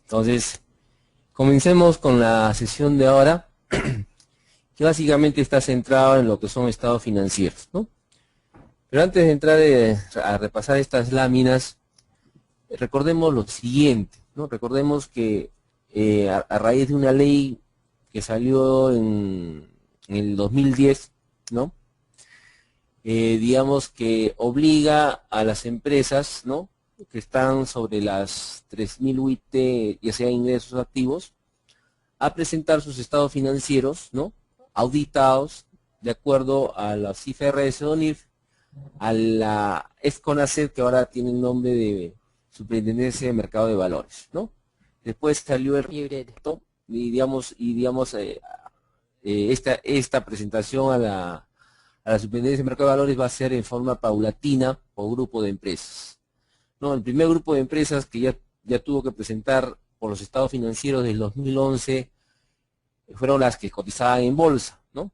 Entonces, comencemos con la sesión de ahora, que básicamente está centrado en lo que son estados financieros, ¿no? Pero antes de entrar a repasar estas láminas, recordemos lo siguiente, ¿no? Recordemos que a raíz de una ley que salió en el 2010, ¿no? Digamos que obliga a las empresas, ¿no?, que están sobre las 3.000 UIT, ya sea ingresos o activos, a presentar sus estados financieros, ¿no?, auditados de acuerdo a las IFRS o NIF, a la ESCONACET, que ahora tiene el nombre de Superintendencia de Mercado de Valores, ¿no? Después salió el reto esta presentación a la Superintendencia de Mercado de Valores va a ser en forma paulatina por grupo de empresas, ¿no? El primer grupo de empresas que ya tuvo que presentar por los estados financieros del 2011 fueron las que cotizaban en bolsa, ¿no?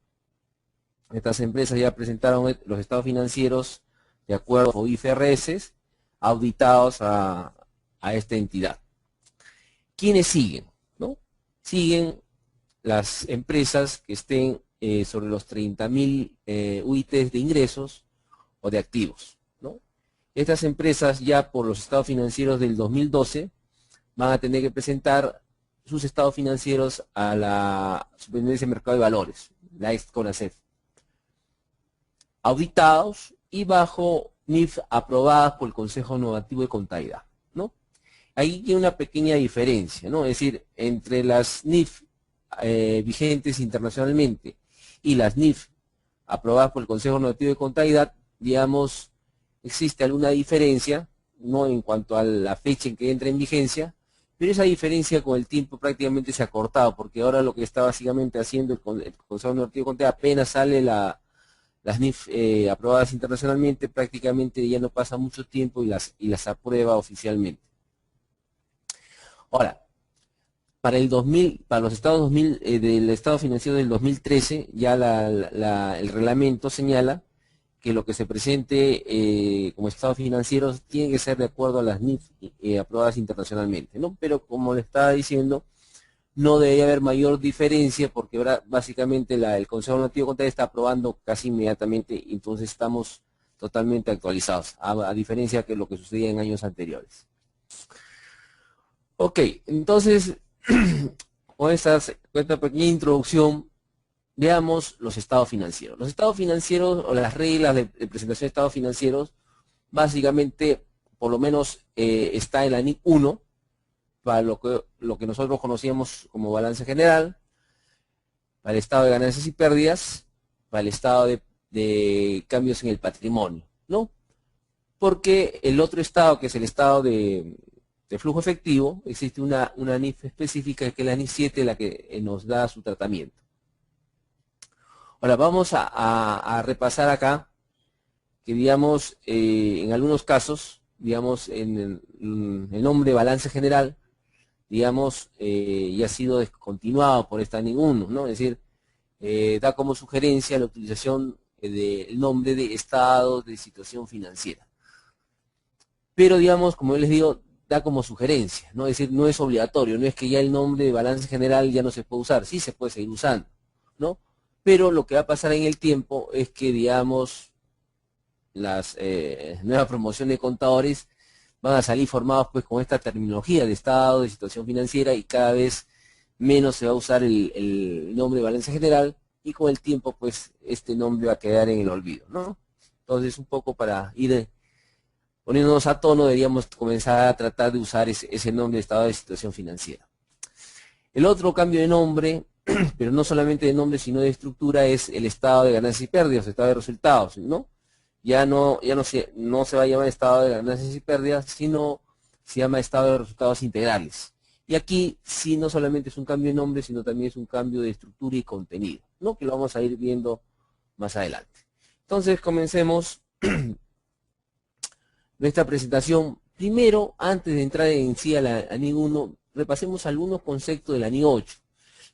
Estas empresas ya presentaron los estados financieros de acuerdo con IFRS auditados a esta entidad. ¿Quiénes siguen? ¿No? Siguen las empresas que estén sobre los 30.000 UITs de ingresos o de activos, ¿no? Estas empresas ya por los estados financieros del 2012 van a tener que presentar sus estados financieros a la Superintendencia de Mercado de Valores, la ESCONACET, auditados y bajo NIF aprobadas por el Consejo Normativo de Contabilidad, ¿no? Ahí hay una pequeña diferencia, ¿no? Es decir, entre las NIF vigentes internacionalmente y las NIF aprobadas por el Consejo Normativo de Contabilidad, digamos, existe alguna diferencia, no en cuanto a la fecha en que entra en vigencia, pero esa diferencia con el tiempo prácticamente se ha cortado, porque ahora lo que está básicamente haciendo el Consejo Normativo de Contabilidad, apenas sale las NIF aprobadas internacionalmente, prácticamente ya no pasa mucho tiempo y las aprueba oficialmente. Ahora, para los estados 2000, del estado financiero del 2013, ya el reglamento señala que lo que se presente como estados financieros tiene que ser de acuerdo a las NIF aprobadas internacionalmente, ¿no? Pero como le estaba diciendo, no debería haber mayor diferencia porque ahora básicamente el Consejo Normativo de Contabilidad está aprobando casi inmediatamente, entonces estamos totalmente actualizados, a diferencia de lo que sucedía en años anteriores. Ok, entonces, con esta pequeña introducción, veamos los estados financieros. Los estados financieros o las reglas de presentación de estados financieros, básicamente, por lo menos está en la NIC 1, para lo que nosotros conocíamos como balance general, para el estado de ganancias y pérdidas, para el estado de cambios en el patrimonio, ¿no? Porque el otro estado, que es el estado de flujo efectivo, existe una NIF específica, que es la NIF 7, la que nos da su tratamiento. Ahora vamos a repasar acá que, digamos, en algunos casos, digamos, en el nombre balance general, digamos, ya ha sido descontinuado por esta NIF 1, ¿no? Es decir, da como sugerencia la utilización del nombre de estado de situación financiera. Pero, digamos, como yo les digo, da como sugerencia, ¿no? Es decir, no es obligatorio, no es que ya el nombre de balance general ya no se puede usar, sí se puede seguir usando, ¿no? Pero lo que va a pasar en el tiempo es que, digamos, las nuevas promociones de contadores van a salir formados pues con esta terminología de estado, de situación financiera, y cada vez menos se va a usar el nombre de balance general, y con el tiempo pues este nombre va a quedar en el olvido, ¿no? Entonces, un poco para ir poniéndonos a tono, deberíamos comenzar a tratar de usar ese nombre de estado de situación financiera. El otro cambio de nombre, pero no solamente de nombre, sino de estructura, es el estado de ganancias y pérdidas, el estado de resultados, ¿no? Ya no se va a llamar estado de ganancias y pérdidas, sino se llama estado de resultados integrales. Y aquí sí, no solamente es un cambio de nombre, sino también es un cambio de estructura y contenido, ¿no? Que lo vamos a ir viendo más adelante. Entonces, comencemos nuestra presentación. Primero, antes de entrar en sí a la NIC 1, repasemos algunos conceptos de la NIC 8.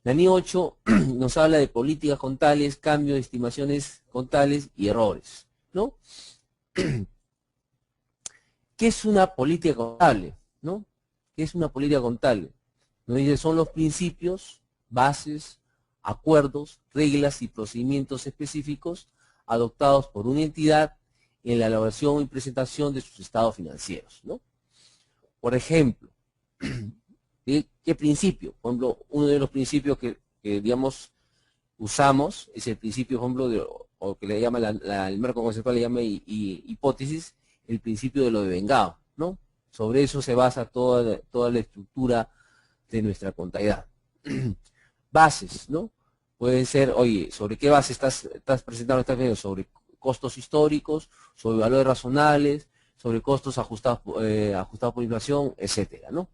La NIC 8 nos habla de políticas contables, cambios de estimaciones contables y errores, ¿no? ¿Qué es una política contable? ¿No? ¿Qué es una política contable? Nos dice, son los principios, bases, acuerdos, reglas y procedimientos específicos adoptados por una entidad en la elaboración y presentación de sus estados financieros, ¿no? Por ejemplo, ¿qué principio? Por ejemplo, uno de los principios que digamos, usamos es el principio, por ejemplo, o que le llama el marco conceptual le llama hipótesis, el principio de lo devengado, ¿no? Sobre eso se basa toda la estructura de nuestra contabilidad. Bases, ¿no? Pueden ser, oye, ¿sobre qué base estás presentando? Estás viendo sobre costos históricos, sobre valores razonables, sobre costos ajustados por inflación, etcétera, ¿no?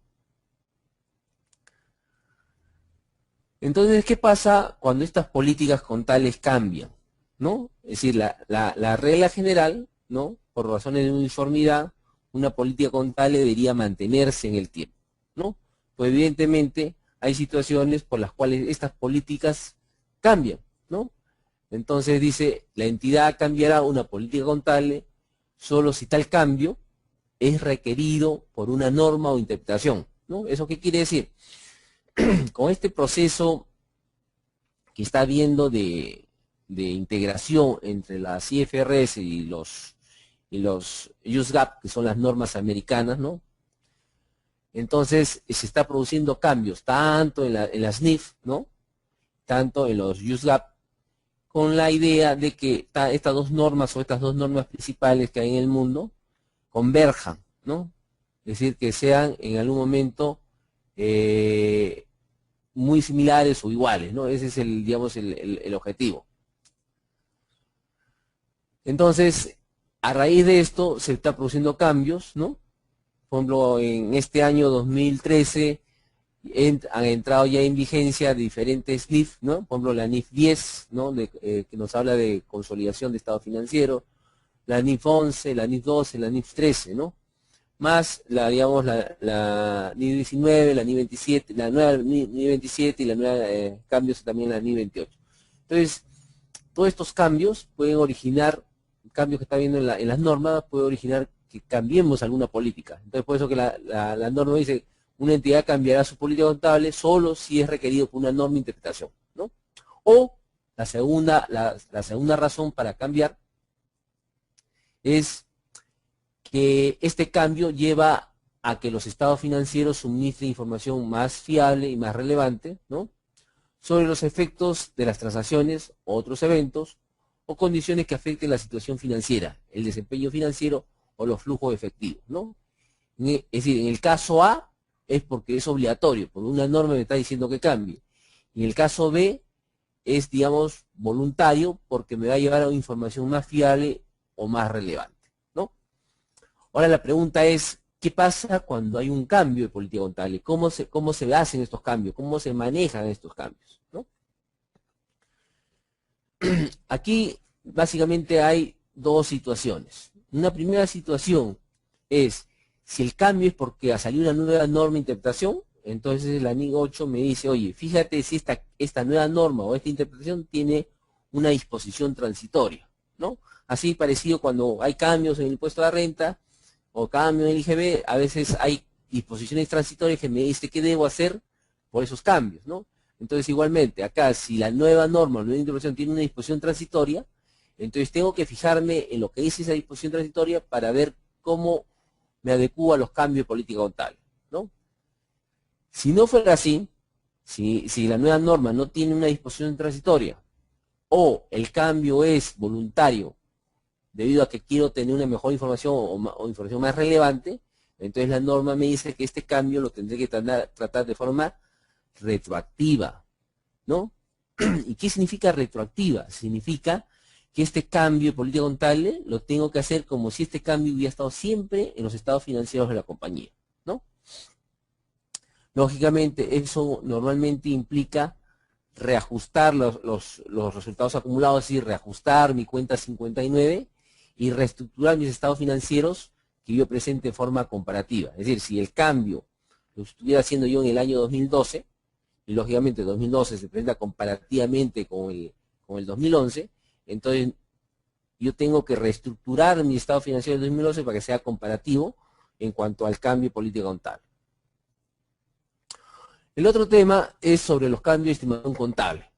Entonces, ¿qué pasa cuando estas políticas contables cambian? ¿No? Es decir, la regla general, ¿no? Por razones de uniformidad, una política contable debería mantenerse en el tiempo, ¿no? Pues evidentemente hay situaciones por las cuales estas políticas cambian, ¿no? Entonces dice, la entidad cambiará una política contable solo si tal cambio es requerido por una norma o interpretación, ¿no? ¿Eso qué quiere decir? Con este proceso que está habiendo de integración entre las IFRS y los US GAAP, que son las normas americanas, ¿no? Entonces se está produciendo cambios tanto en las NIF, ¿no? Tanto en los US GAAP, con la idea de que estas dos normas o estas dos normas principales que hay en el mundo converjan, ¿no? Es decir, que sean en algún momento muy similares o iguales, ¿no? Ese es digamos, el objetivo. Entonces, a raíz de esto se está produciendo cambios, ¿no? Por ejemplo, en este año 2013 han entrado ya en vigencia diferentes NIF, ¿no? Por ejemplo, la NIF 10, ¿no? Que nos habla de consolidación de estado financiero, la NIF 11, la NIF 12, la NIF 13, ¿no? Más digamos, la NIF 19, la NIF 27, la nueva NIF 27 y la nueva cambios también la NIF 28. Entonces, todos estos cambios pueden originar, cambios que está viendo en las normas, puede originar que cambiemos alguna política. Entonces, por eso que la norma dice, una entidad cambiará su política contable solo si es requerido por una norma de interpretación, ¿no? O la segunda razón para cambiar es que este cambio lleva a que los estados financieros suministren información más fiable y más relevante, ¿no? Sobre los efectos de las transacciones, otros eventos o condiciones que afecten la situación financiera, el desempeño financiero o los flujos efectivos, ¿no? Es decir, en el caso A es porque es obligatorio, porque una norma me está diciendo que cambie. Y en el caso B es, digamos, voluntario porque me va a llevar a una información más fiable o más relevante, ¿no? Ahora la pregunta es, ¿qué pasa cuando hay un cambio de política contable? ¿Cómo se hacen estos cambios? ¿Cómo se manejan estos cambios? ¿No? Aquí básicamente hay dos situaciones. Una primera situación es, si el cambio es porque ha salido una nueva norma de interpretación, entonces la NIC 8 me dice, oye, fíjate si esta nueva norma o esta interpretación tiene una disposición transitoria, ¿no? Así parecido cuando hay cambios en el impuesto a la renta o cambios en el IGB, a veces hay disposiciones transitorias que me dice qué debo hacer por esos cambios, ¿no? Entonces igualmente, acá si la nueva norma o nueva interpretación tiene una disposición transitoria, entonces tengo que fijarme en lo que dice esa disposición transitoria para ver cómo me adecuo a los cambios de política contable, ¿no? Si no fuera así, si la nueva norma no tiene una disposición transitoria o el cambio es voluntario debido a que quiero tener una mejor información o información más relevante, entonces la norma me dice que este cambio lo tendré que tratar de forma retroactiva, ¿no? ¿Y qué significa retroactiva? Significa que este cambio de política contable lo tengo que hacer como si este cambio hubiera estado siempre en los estados financieros de la compañía, ¿no? Lógicamente, eso normalmente implica reajustar los resultados acumulados, es decir, reajustar mi cuenta 59 y reestructurar mis estados financieros que yo presente de forma comparativa. Es decir, si el cambio lo estuviera haciendo yo en el año 2012, y lógicamente 2012 se presenta comparativamente con el 2011, entonces yo tengo que reestructurar mi estado financiero del 2011 para que sea comparativo en cuanto al cambio de política contable. El otro tema es sobre los cambios de estimación contable.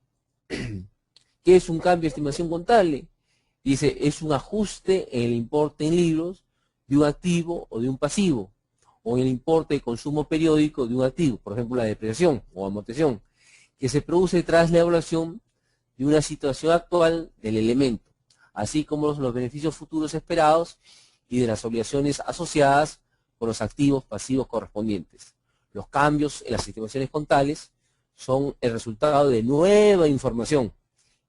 ¿Qué es un cambio de estimación contable? Dice, es un ajuste en el importe en libros de un activo o de un pasivo, o en el importe de consumo periódico de un activo, por ejemplo la depreciación o amortización, que se produce tras la evaluación de una situación actual del elemento, así como los beneficios futuros esperados y de las obligaciones asociadas con los activos pasivos correspondientes. Los cambios en las estimaciones contables son el resultado de nueva información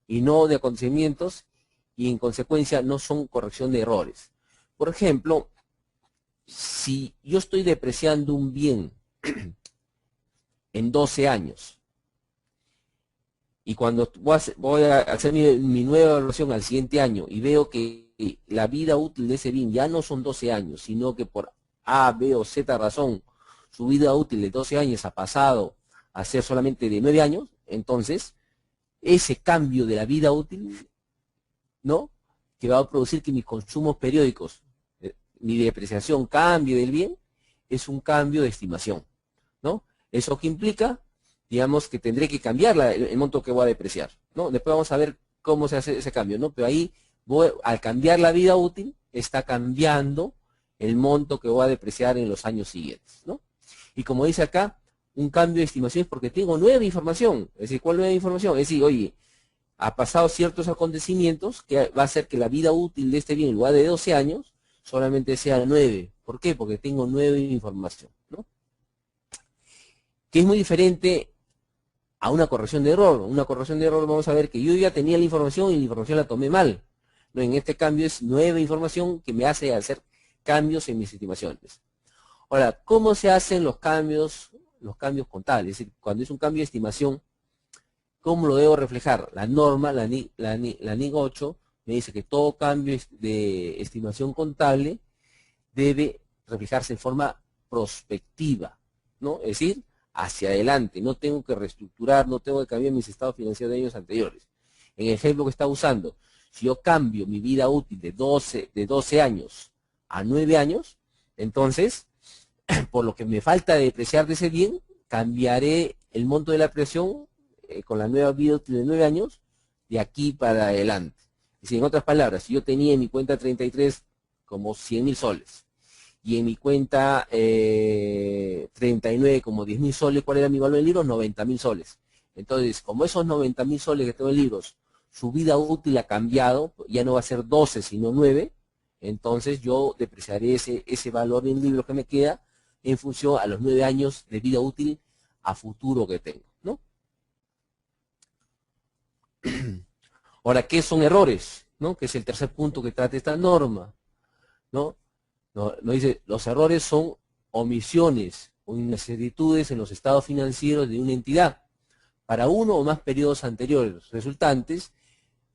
y no de acontecimientos, y en consecuencia no son corrección de errores. Por ejemplo, si yo estoy depreciando un bien en 12 años y cuando voy a hacer mi nueva evaluación al siguiente año y veo que la vida útil de ese bien ya no son 12 años, sino que por A, B o Z razón su vida útil de 12 años ha pasado a ser solamente de 9 años, entonces ese cambio de la vida útil, ¿no?, que va a producir que mis consumos periódicos, mi depreciación cambie del bien, es un cambio de estimación, ¿no? Eso que implica, digamos, que tendré que cambiar el monto que voy a depreciar, ¿no? Después vamos a ver cómo se hace ese cambio, ¿no? Pero ahí, al cambiar la vida útil, está cambiando el monto que voy a depreciar en los años siguientes, ¿no? Y como dice acá, un cambio de estimación es porque tengo nueva información. Es decir, ¿cuál nueva información? Es decir, oye, ha pasado ciertos acontecimientos que va a hacer que la vida útil de este bien, en lugar de 12 años, solamente sea 9. ¿Por qué? Porque tengo nueva información, ¿no? Que es muy diferente a una corrección de error. Una corrección de error, vamos a ver que yo ya tenía la información y la información la tomé mal, ¿no? En este cambio es nueva información que me hace hacer cambios en mis estimaciones. Ahora, ¿cómo se hacen los cambios contables? Es decir, cuando es un cambio de estimación, ¿cómo lo debo reflejar? La norma, la NIC 8, me dice que todo cambio de estimación contable debe reflejarse en forma prospectiva, ¿no? Es decir, hacia adelante. No tengo que reestructurar, no tengo que cambiar mis estados financieros de años anteriores. En el ejemplo que está usando, si yo cambio mi vida útil de 12 años a 9 años, entonces, por lo que me falta de depreciar de ese bien, cambiaré el monto de la depreciación con la nueva vida útil de 9 años de aquí para adelante. Es decir, en otras palabras, si yo tenía en mi cuenta 33 como 100.000 soles y en mi cuenta 39 como 10.000 soles, ¿cuál era mi valor en libros? 90.000 soles. Entonces, como esos 90.000 soles que tengo en libros, su vida útil ha cambiado, ya no va a ser 12 sino 9, entonces yo depreciaré ese valor en libros que me queda en función a los 9 años de vida útil a futuro que tengo, ¿no? Ahora, ¿qué son errores? ¿No? Que es el tercer punto que trata esta norma, ¿no? Nos dice, los errores son omisiones o inexactitudes en los estados financieros de una entidad para uno o más periodos anteriores, resultantes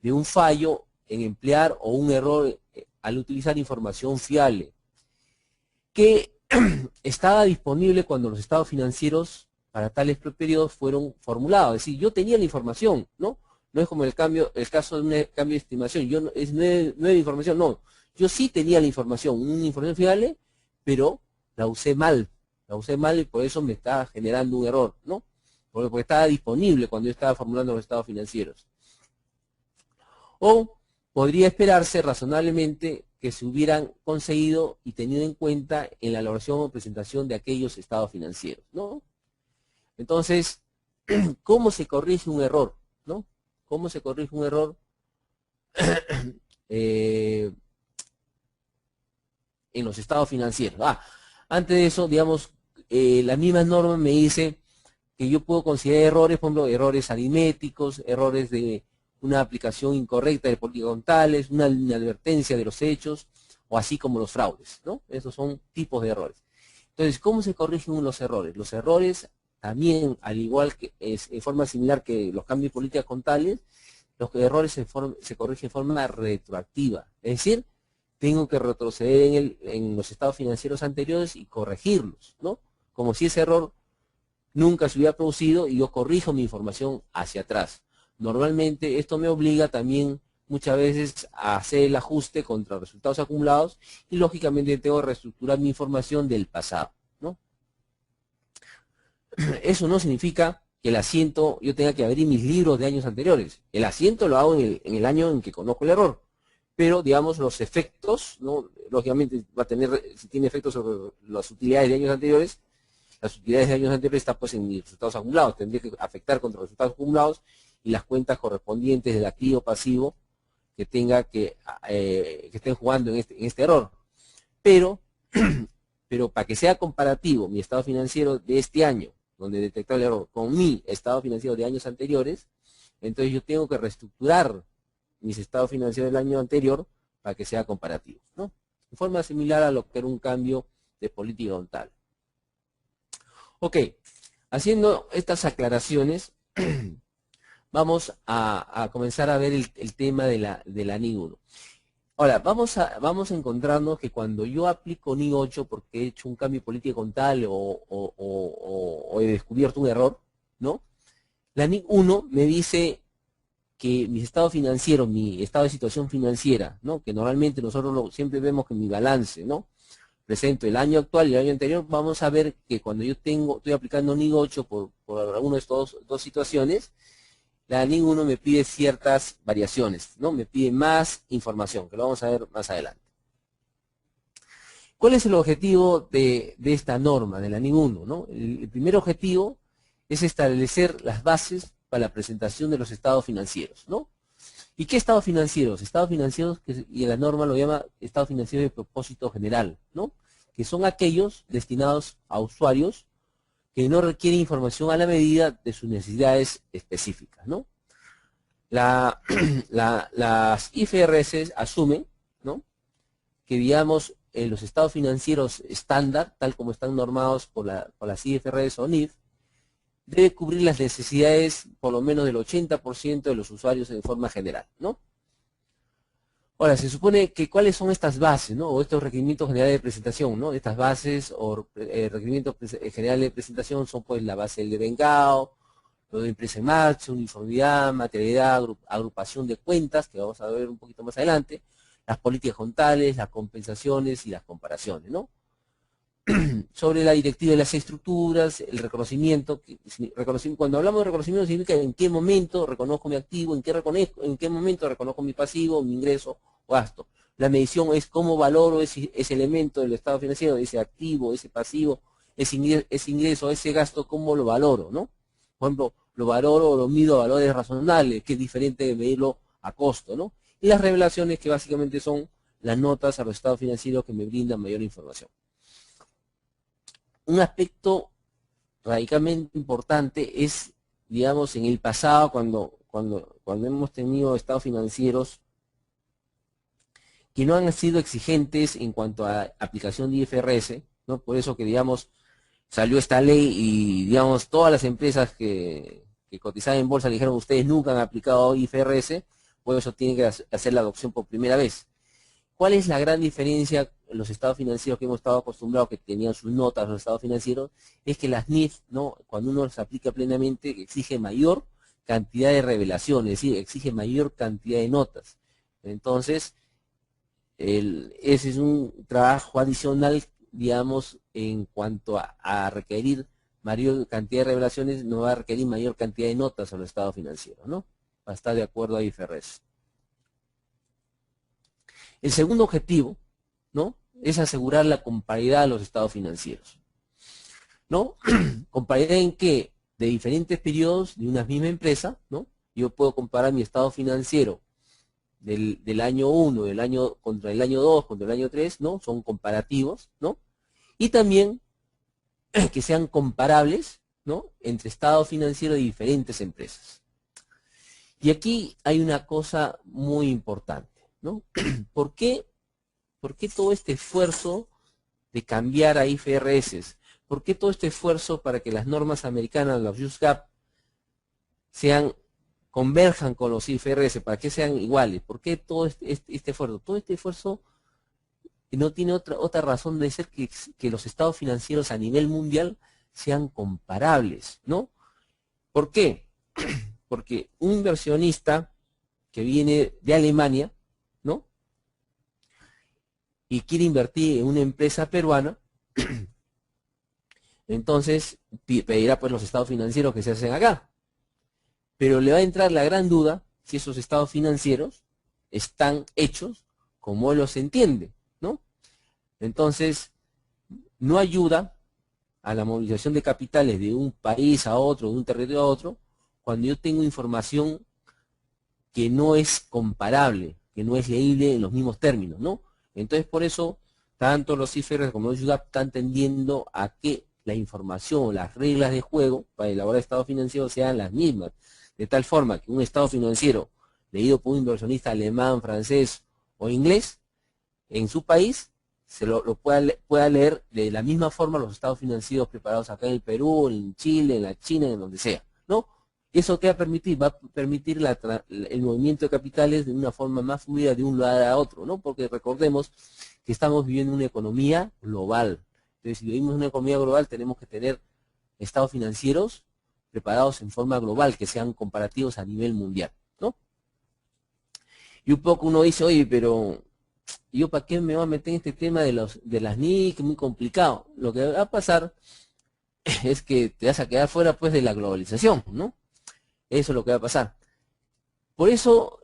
de un fallo en emplear o un error al utilizar información fiable, que estaba disponible cuando los estados financieros para tales periodos fueron formulados. Es decir, yo tenía la información, ¿no? No es como el caso de un cambio de estimación, es nueva información, no. Yo sí tenía la información, una información fiable, pero la usé mal y por eso me está generando un error, ¿no? Porque estaba disponible cuando yo estaba formulando los estados financieros. O podría esperarse razonablemente que se hubieran conseguido y tenido en cuenta en la elaboración o presentación de aquellos estados financieros, ¿no? Entonces, ¿cómo se corrige un error? ¿No? ¿Cómo se corrige un error? En los estados financieros. Antes de eso, digamos, la misma norma me dice que yo puedo considerar errores, por ejemplo, errores aritméticos, errores de una aplicación incorrecta de políticas contables, una inadvertencia de los hechos, o así como los fraudes, ¿no? Esos son tipos de errores. Entonces, ¿cómo se corrigen los errores? Los errores también, al igual que en forma similar que los cambios de políticas contables, los errores se corrigen en forma retroactiva. Es decir, tengo que retroceder en los estados financieros anteriores y corregirlos, ¿no? Como si ese error nunca se hubiera producido y yo corrijo mi información hacia atrás. Normalmente esto me obliga también muchas veces a hacer el ajuste contra resultados acumulados y lógicamente tengo que reestructurar mi información del pasado, ¿no? Eso no significa que el asiento yo tenga que abrir mis libros de años anteriores. El asiento lo hago en el año en que conozco el error. Pero, digamos, los efectos, ¿no? Lógicamente va a tener, si tiene efectos sobre las utilidades de años anteriores, las utilidades de años anteriores están pues en mis resultados acumulados. Tendría que afectar contra los resultados acumulados y las cuentas correspondientes del activo pasivo que tenga que estén jugando en este error. Pero para que sea comparativo mi estado financiero de este año, donde detectó el error, con mi estado financiero de años anteriores, entonces yo tengo que reestructurar mis estados financieros del año anterior para que sea comparativo, ¿no? De forma similar a lo que era un cambio de política contable. Ok, haciendo estas aclaraciones, vamos a comenzar a ver el tema de la NI 1. Ahora, vamos a encontrarnos que cuando yo aplico NI 8 porque he hecho un cambio de política contable o he descubierto un error, ¿no? La NI 1 me dice que mi estado financiero, mi estado de situación financiera, ¿no? Que normalmente nosotros siempre vemos que mi balance, ¿no? Presento el año actual y el año anterior. Vamos a ver que cuando yo estoy aplicando NI 8 por alguna de estas dos situaciones, la NI 1 me pide ciertas variaciones, ¿no? Me pide más información, que lo vamos a ver más adelante. ¿Cuál es el objetivo de esta norma, de la NI 1, ¿no? El primer objetivo es establecer las bases para la presentación de los estados financieros, ¿no? ¿Y qué estados financieros? Estados financieros, y la norma lo llama estados financieros de propósito general, ¿no? Que son aquellos destinados a usuarios que no requieren información a la medida de sus necesidades específicas, ¿no? Las IFRS asumen, ¿no? Que, digamos, los estados financieros estándar, tal como están normados por las IFRS o NIF, debe cubrir las necesidades por lo menos del 80% de los usuarios de forma general, ¿no? Ahora, se supone que cuáles son estas bases, ¿no? O estos requerimientos generales de presentación, ¿no? Estas bases o requerimientos generales de presentación son pues la base del devengado, lo de empresa en marcha, uniformidad, materialidad, agrupación de cuentas, que vamos a ver un poquito más adelante, las políticas contables, las compensaciones y las comparaciones, ¿no? Sobre la directiva de las estructuras, el reconocimiento, cuando hablamos de reconocimiento significa en qué momento reconozco mi activo, en qué momento reconozco mi pasivo, mi ingreso o gasto. La medición es cómo valoro ese elemento del estado financiero, ese activo, ese pasivo, ese ingreso, ese gasto, cómo lo valoro, ¿no? Por ejemplo, lo valoro o lo mido a valores razonables, que es diferente de medirlo a costo, ¿no? Y las revelaciones, que básicamente son las notas a los estados financieros que me brindan mayor información. Un aspecto radicalmente importante es, digamos, en el pasado, cuando hemos tenido estados financieros que no han sido exigentes en cuanto a aplicación de IFRS, ¿no? Por eso que, digamos, salió esta ley y, digamos, todas las empresas que cotizaban en bolsa le dijeron: ustedes nunca han aplicado IFRS, por eso tienen que hacer la adopción por primera vez. ¿Cuál es la gran diferencia en los estados financieros que hemos estado acostumbrados, que tenían sus notas los estados financieros? Es que las NIF, ¿no? Cuando uno las aplica plenamente, exige mayor cantidad de revelaciones, es decir, exige mayor cantidad de notas. Entonces, ese es un trabajo adicional, digamos, en cuanto a requerir mayor cantidad de revelaciones, no va a requerir mayor cantidad de notas a los estados financieros, ¿no? Va a estar de acuerdo a IFRS. El segundo objetivo, ¿no? Es asegurar la comparidad de los estados financieros, ¿no? ¿Comparidad en qué? De diferentes periodos de una misma empresa, ¿no? Yo puedo comparar mi estado financiero del año 1, contra el año 2, contra el año 3, ¿no? Son comparativos, ¿no? Y también que sean comparables, ¿no? Entre estados financieros de diferentes empresas. Y aquí hay una cosa muy importante, ¿no? ¿Por qué todo este esfuerzo de cambiar a IFRS? ¿Por qué todo este esfuerzo para que las normas americanas, los US GAAP, converjan con los IFRS, para que sean iguales? ¿Por qué todo este esfuerzo? Todo este esfuerzo no tiene otra razón de ser que los estados financieros a nivel mundial sean comparables, ¿no? ¿Por qué? Porque un inversionista que viene de Alemania, ¿no? Y quiere invertir en una empresa peruana, entonces pedirá pues los estados financieros que se hacen acá. Pero le va a entrar la gran duda si esos estados financieros están hechos como él los entiende, ¿no? Entonces, no ayuda a la movilización de capitales de un país a otro, de un territorio a otro, cuando yo tengo información que no es comparable, que no es leíble en los mismos términos, ¿no? Entonces, por eso, tanto los IFRS como los UDAP están tendiendo a que la información, las reglas de juego para elaborar estados financieros sean las mismas, de tal forma que un estado financiero leído por un inversionista alemán, francés o inglés, en su país, se lo pueda leer de la misma forma los estados financieros preparados acá en el Perú, en Chile, en la China, en donde sea, ¿no? ¿Eso qué va a permitir? Va a permitir el movimiento de capitales de una forma más fluida de un lugar a otro, ¿no? Porque recordemos que estamos viviendo una economía global. Entonces, si vivimos una economía global, tenemos que tener estados financieros preparados en forma global, que sean comparativos a nivel mundial, ¿no? Y un poco uno dice, oye, pero ¿yo para qué me voy a meter en este tema de las NIC? Que es muy complicado. Lo que va a pasar es que te vas a quedar fuera pues de la globalización, ¿no? Eso es lo que va a pasar. Por eso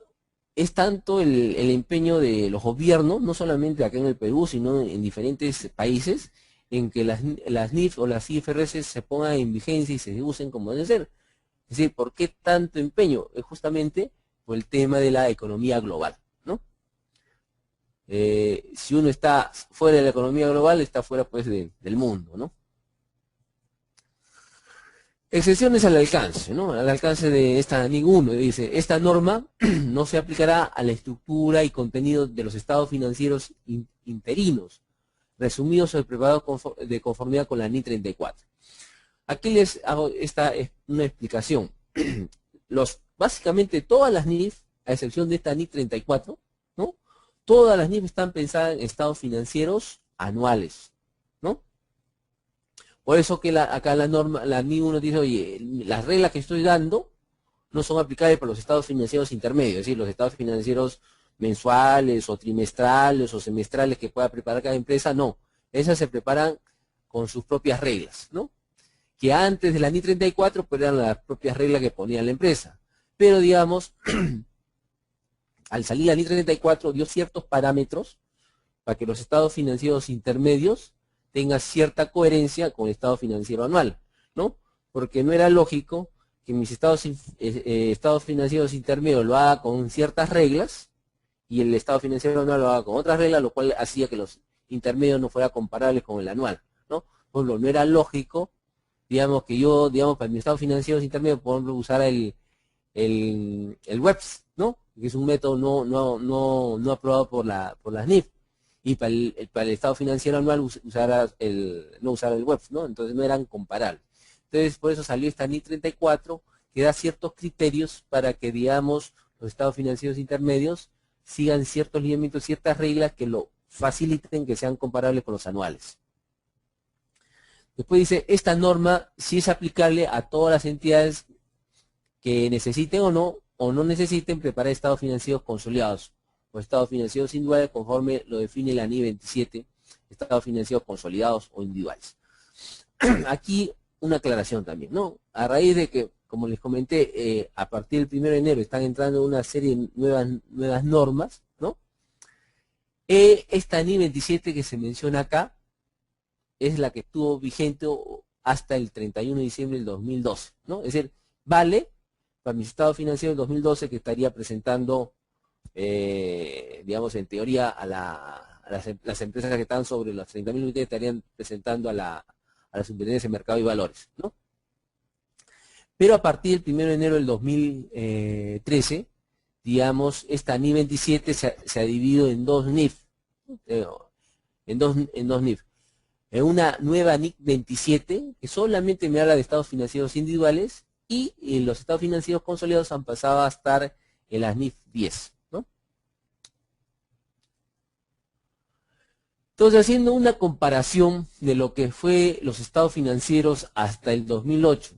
es tanto el empeño de los gobiernos, no solamente acá en el Perú, sino en diferentes países, en que las NIF o las IFRS se pongan en vigencia y se usen como deben ser. Es decir, ¿por qué tanto empeño? Es justamente por el tema de la economía global, ¿no? Si uno está fuera de la economía global, está fuera pues del mundo, ¿no? Excepciones al alcance, ¿no? Al alcance de esta NIC 1, dice, esta norma no se aplicará a la estructura y contenido de los estados financieros interinos, resumidos o preparados de conformidad con la NIC 34. Aquí les hago una explicación. Básicamente todas las NIF, a excepción de esta NIC 34, ¿no? Todas las NIF están pensadas en estados financieros anuales, ¿no? Por eso que acá la norma, la NIF 1 dice, oye, las reglas que estoy dando no son aplicables para los estados financieros intermedios, es decir, los estados financieros mensuales o trimestrales o semestrales que pueda preparar cada empresa, no. Esas se preparan con sus propias reglas, ¿no? Que antes de la NIC 34 pues eran las propias reglas que ponía la empresa. Pero digamos, al salir la NIC 34 dio ciertos parámetros para que los estados financieros intermedios tengan cierta coherencia con el estado financiero anual, ¿no? Porque no era lógico que mis estados financieros intermedios lo haga con ciertas reglas y el estado financiero anual lo haga con otras reglas, lo cual hacía que los intermedios no fueran comparables con el anual, ¿no? Por ejemplo, no era lógico, digamos, que yo, digamos, para mi estado financiero intermedio, por ejemplo, usar el WEPS, ¿no? Que es un método no aprobado por las NIF. Y para el estado financiero anual no usar el WEPS, ¿no? Entonces no eran comparables. Entonces por eso salió esta NIF 34, que da ciertos criterios para que, digamos, los estados financieros intermedios sigan ciertos lineamientos, ciertas reglas que lo faciliten, que sean comparables con los anuales. Después dice, esta norma sí es aplicable a todas las entidades que necesiten o no necesiten preparar estados financieros consolidados o estados financieros individuales conforme lo define la NIF 27, estados financieros consolidados o individuales. Aquí una aclaración también, ¿no? A raíz de que, como les comenté, a partir del 1 de enero están entrando una serie de nuevas normas, ¿no? Esta NIF 27 que se menciona acá es la que estuvo vigente hasta el 31 de diciembre del 2012, ¿no? Es decir, vale para mis estados financieros del 2012 que estaría presentando, digamos, en teoría a las empresas que están sobre las 30.000 unidades estarían presentando a la Superintendencia de Mercado y Valores, ¿no? Pero a partir del 1 de enero del 2013, digamos, esta NIF 27 se ha dividido en dos NIF, en dos NIF. En una nueva NIC 27, que solamente me habla de estados financieros individuales, y los estados financieros consolidados han pasado a estar en las NIF 10, ¿no? Entonces, haciendo una comparación de lo que fue los estados financieros hasta el 2008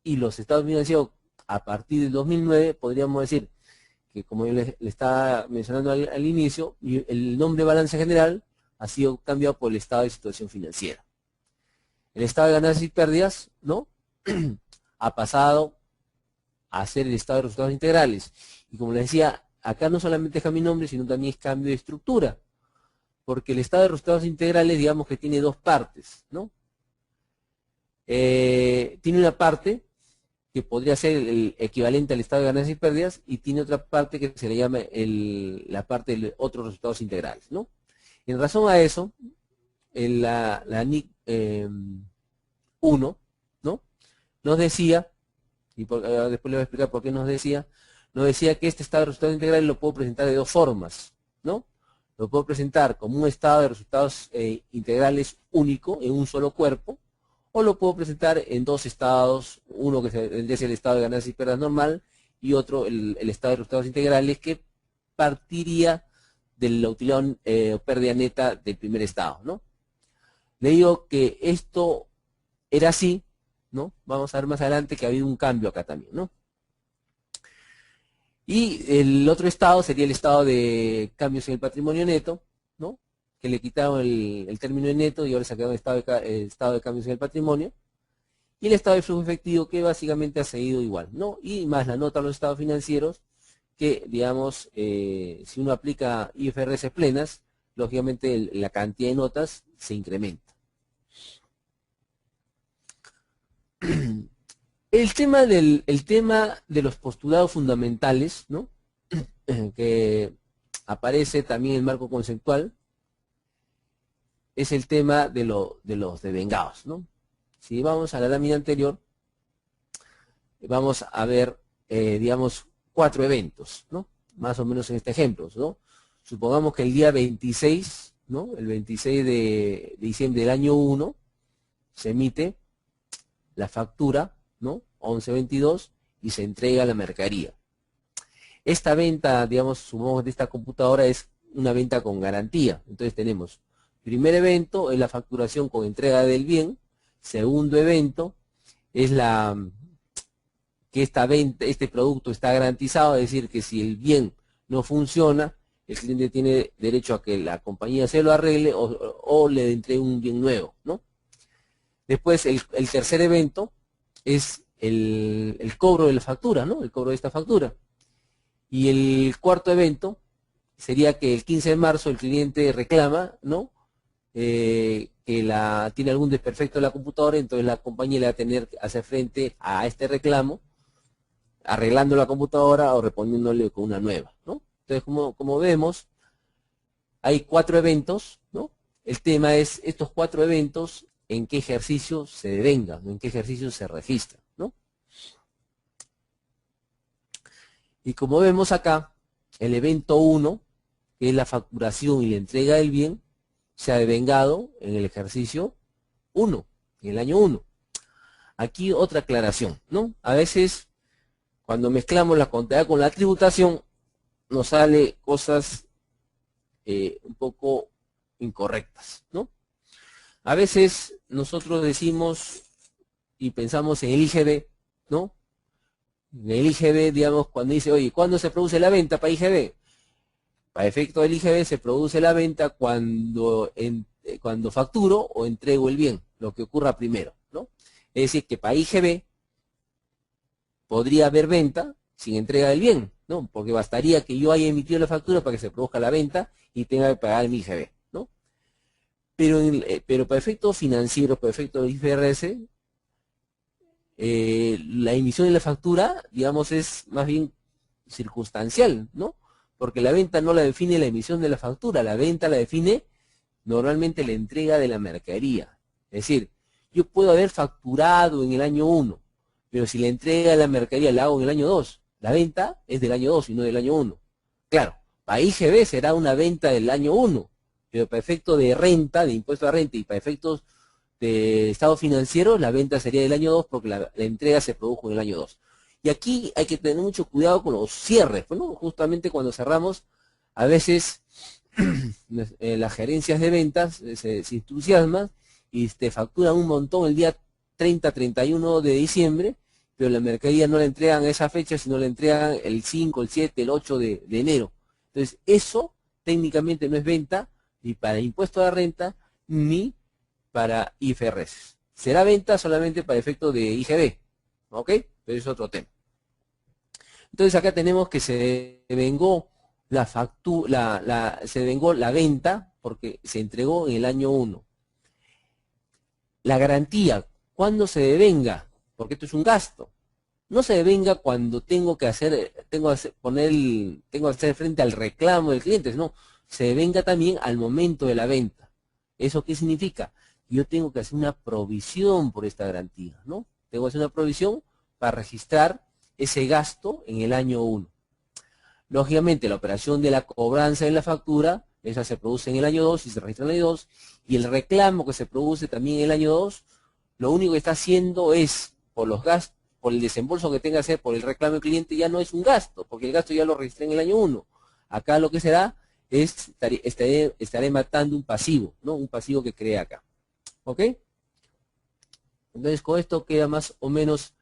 y los estados financieros a partir del 2009, podríamos decir que, como yo le estaba mencionando al inicio, el nombre balance general ha sido cambiado por el estado de situación financiera. el estado de ganancias y pérdidas, ¿no? Ha pasado a ser el estado de resultados integrales. Y como les decía, acá no solamente es cambio de nombre, sino también es cambio de estructura. Porque el estado de resultados integrales, digamos que tiene dos partes, ¿no? Tiene una parte que podría ser el equivalente al estado de ganancias y pérdidas, y tiene otra parte que se le llama la parte de otros resultados integrales, ¿no? En razón a eso, la NIC 1, ¿no? Nos decía, y después le voy a explicar por qué nos decía que este estado de resultados integrales lo puedo presentar de dos formas, ¿no? Lo puedo presentar como un estado de resultados integrales único, en un solo cuerpo, o lo puedo presentar en dos estados, uno que es el estado de ganancias y pérdidas normal, y otro el estado de resultados integrales, que partiría de la utilidad o pérdida neta del primer estado, ¿no? Le digo que esto era así, ¿no? Vamos a ver más adelante que ha habido un cambio acá también, ¿no? Y el otro estado sería el estado de cambios en el patrimonio neto, ¿no? Que le quitaron el término de neto y ahora se ha quedado el estado de cambios en el patrimonio. Y el estado de flujo efectivo, que básicamente ha seguido igual, ¿no? Y más la nota a los estados financieros, que, digamos, si uno aplica IFRS plenas, lógicamente la cantidad de notas se incrementa. El tema de los postulados fundamentales, ¿no? Que aparece también en el marco conceptual, es el tema de los devengados, ¿no? Si vamos a la lámina anterior, vamos a ver, digamos, 4 eventos, ¿no? Más o menos en este ejemplo, ¿no? Supongamos que el día 26, ¿no? El 26 de diciembre del año 1, se emite la factura, ¿no? 1122, y se entrega la mercadería. Esta venta, digamos, supongamos de esta computadora, es una venta con garantía. Entonces tenemos, primer evento es la facturación con entrega del bien. Segundo evento es que este producto está garantizado, es decir, que si el bien no funciona, el cliente tiene derecho a que la compañía se lo arregle o le entregue un bien nuevo, ¿no? Después, el tercer evento es el cobro de la factura, ¿no? El cobro de esta factura. Y el cuarto evento sería que el 15 de marzo el cliente reclama, ¿no? Que tiene algún desperfecto en la computadora, entonces la compañía le va a tener que hacer frente a este reclamo, arreglando la computadora o reponiéndole con una nueva, ¿no? Entonces, como vemos, hay 4 eventos, ¿no? El tema es estos 4 eventos, en qué ejercicio se devengan, en qué ejercicio se registran, ¿no? Y como vemos acá, el evento 1, que es la facturación y la entrega del bien, se ha devengado en el ejercicio 1, en el año 1. Aquí otra aclaración, ¿no? A veces, cuando mezclamos la contabilidad con la tributación, nos sale cosas un poco incorrectas, ¿no? A veces nosotros decimos y pensamos en el IGB, ¿no? En el IGB, digamos, cuando dice, oye, ¿cuándo se produce la venta para IGB? Para efecto del IGB se produce la venta cuando facturo o entrego el bien, lo que ocurra primero, ¿no? Es decir, que para IGB podría haber venta sin entrega del bien, ¿no? Porque bastaría que yo haya emitido la factura para que se produzca la venta y tenga que pagar mi IGB, ¿no? Pero para efectos financieros, para efectos del IFRS, la emisión de la factura, digamos, es más bien circunstancial, ¿no? Porque la venta no la define la emisión de la factura, la venta la define normalmente la entrega de la mercadería. Es decir, yo puedo haber facturado en el año 1, pero si la entrega de la mercadería la hago en el año 2, la venta es del año 2 y no del año 1. Claro, para IGB será una venta del año 1, pero para efectos de renta, de impuesto a renta y para efectos de estado financiero, la venta sería del año 2 porque la entrega se produjo en el año 2. Y aquí hay que tener mucho cuidado con los cierres, ¿no? Justamente cuando cerramos, a veces las gerencias de ventas se entusiasman y te facturan un montón el día 30, 31 de diciembre, pero la mercadería no la entregan a esa fecha, sino la entregan el 5, el 7, el 8 de enero. Entonces, eso técnicamente no es venta ni para impuesto a la renta, ni para IFRS. será venta solamente para efecto de IGB, ¿ok? Pero es otro tema. Entonces acá tenemos que se devengó se devengó la venta porque se entregó en el año 1. La garantía, ¿cuándo se devenga? Porque esto es un gasto. No se devenga cuando tengo que hacer frente al reclamo del cliente, no, se devenga también al momento de la venta. ¿Eso qué significa? Yo tengo que hacer una provisión por esta garantía, ¿no? Tengo que hacer una provisión para registrar ese gasto en el año 1. Lógicamente, la operación de la cobranza en la factura, esa se produce en el año 2 y se registra en el año 2, y el reclamo que se produce también en el año 2, lo único que está haciendo es, por los gastos, por el desembolso que tenga que hacer por el reclamo del cliente, ya no es un gasto, porque el gasto ya lo registré en el año 1. Acá lo que será es, estaré matando un pasivo, ¿no? Un pasivo que creé acá. ¿Ok? Entonces con esto queda más o menos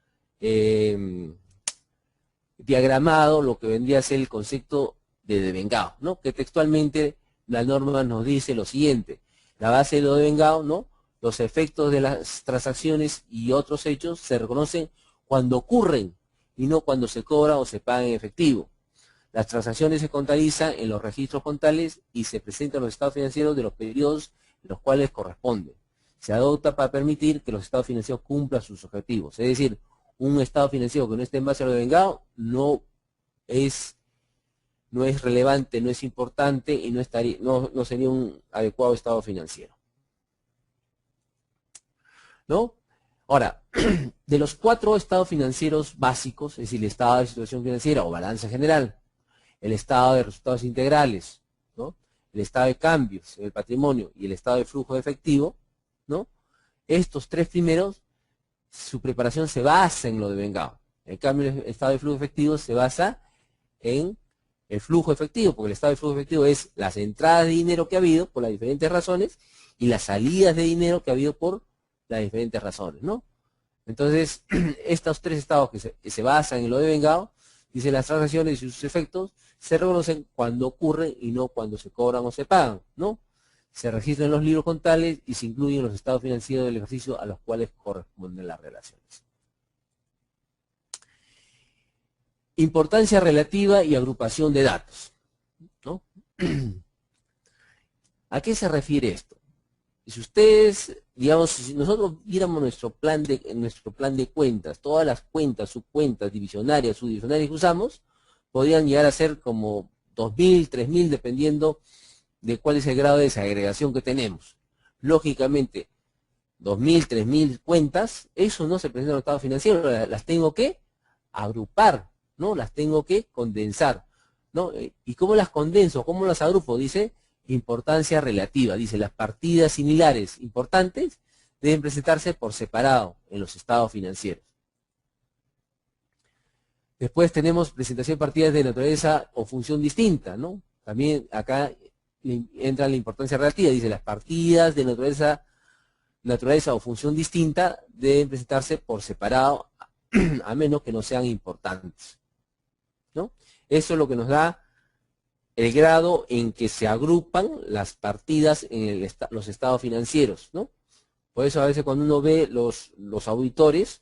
diagramado lo que vendría a ser el concepto de devengado, ¿no? Que textualmente la norma nos dice lo siguiente: la base de lo devengado, ¿no? Los efectos de las transacciones y otros hechos se reconocen cuando ocurren y no cuando se cobra o se paga en efectivo. Las transacciones se contabilizan en los registros contables y se presentan los estados financieros de los periodos en los cuales corresponden. Se adopta para permitir que los estados financieros cumplan sus objetivos. Es decir, un estado financiero que no esté en base a lo devengado no es relevante, no es importante y no sería un adecuado estado financiero, ¿no? Ahora, de los 4 estados financieros básicos, es decir, el estado de situación financiera o balanza general, el estado de resultados integrales, ¿no? El estado de cambios, el patrimonio y el estado de flujo de efectivo, ¿no? Estos 3 primeros, su preparación se basa en lo devengado. En cambio, el estado de flujo efectivo se basa en el flujo efectivo, porque el estado de flujo efectivo es las entradas de dinero que ha habido por las diferentes razones y las salidas de dinero que ha habido por las diferentes razones, ¿no? Entonces, estos 3 estados que se basan en lo devengado, dice, las transacciones y sus efectos se reconocen cuando ocurren y no cuando se cobran o se pagan, ¿no? Se registran en los libros contables y se incluyen los estados financieros del ejercicio a los cuales corresponden las relaciones. Importancia relativa y agrupación de datos, ¿no? ¿A qué se refiere esto? Si ustedes, digamos, si nosotros viéramos nuestro plan de cuentas, todas las cuentas, subcuentas, divisionarias, subdivisionarias que usamos, podrían llegar a ser como 2.000, 3.000, dependiendo de cuál es el grado de desagregación que tenemos. Lógicamente, 2.000, 3.000 cuentas, eso no se presenta en los estados financieros, las tengo que agrupar, ¿no? Las tengo que condensar, ¿no? ¿Y cómo las condenso? ¿Cómo las agrupo? Dice importancia relativa. Dice, las partidas similares importantes deben presentarse por separado en los estados financieros. Después tenemos presentación de partidas de naturaleza o función distinta, ¿no? También acá entra la importancia relativa. Dice, las partidas de naturaleza o función distinta deben presentarse por separado, a menos que no sean importantes, ¿no? Eso es lo que nos da el grado en que se agrupan las partidas en los estados financieros, ¿no? Por eso a veces cuando uno ve los auditores,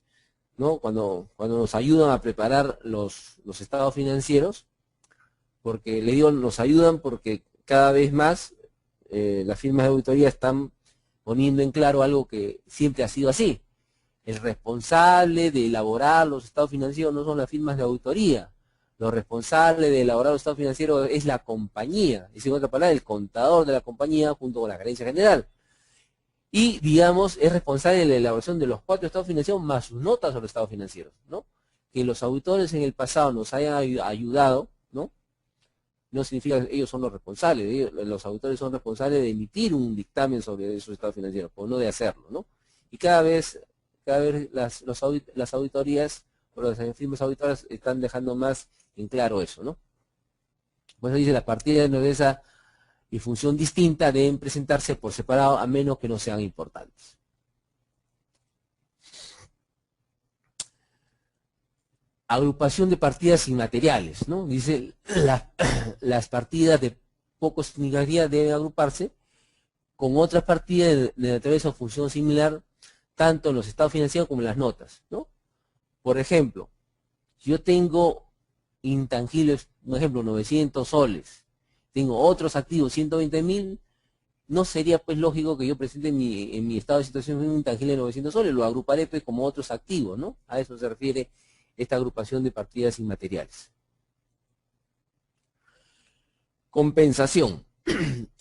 ¿no? Cuando nos ayudan a preparar los estados financieros, porque le digo, nos ayudan porque cada vez más las firmas de auditoría están poniendo en claro algo que siempre ha sido así. El responsable de elaborar los estados financieros no son las firmas de auditoría. Lo responsable de elaborar los estados financieros es la compañía, es en otra palabra el contador de la compañía junto con la gerencia general. Y, digamos, es responsable de la elaboración de los 4 estados financieros más sus notas sobre estados financieros, ¿no? Que los auditores en el pasado nos hayan ayudado, ¿no? No significa que ellos son los responsables, los auditores son responsables de emitir un dictamen sobre esos estados financieros, o no de hacerlo, ¿no? Y cada vez las auditorías, o las firmas auditoras están dejando más en claro eso, ¿no? Por eso dice, las partidas de naturaleza y función distinta deben presentarse por separado a menos que no sean importantes. Agrupación de partidas inmateriales, ¿no? Dice, las partidas de poco significativa deben agruparse con otras partidas de naturaleza o función similar tanto en los estados financieros como en las notas, ¿no? Por ejemplo, si yo tengo intangibles, por ejemplo, 900 soles, tengo otros activos, 120.000, no sería pues lógico que yo presente en mi estado de situación un intangible de 900 soles, lo agruparé pues como otros activos, ¿no? A eso se refiere esta agrupación de partidas inmateriales. Compensación.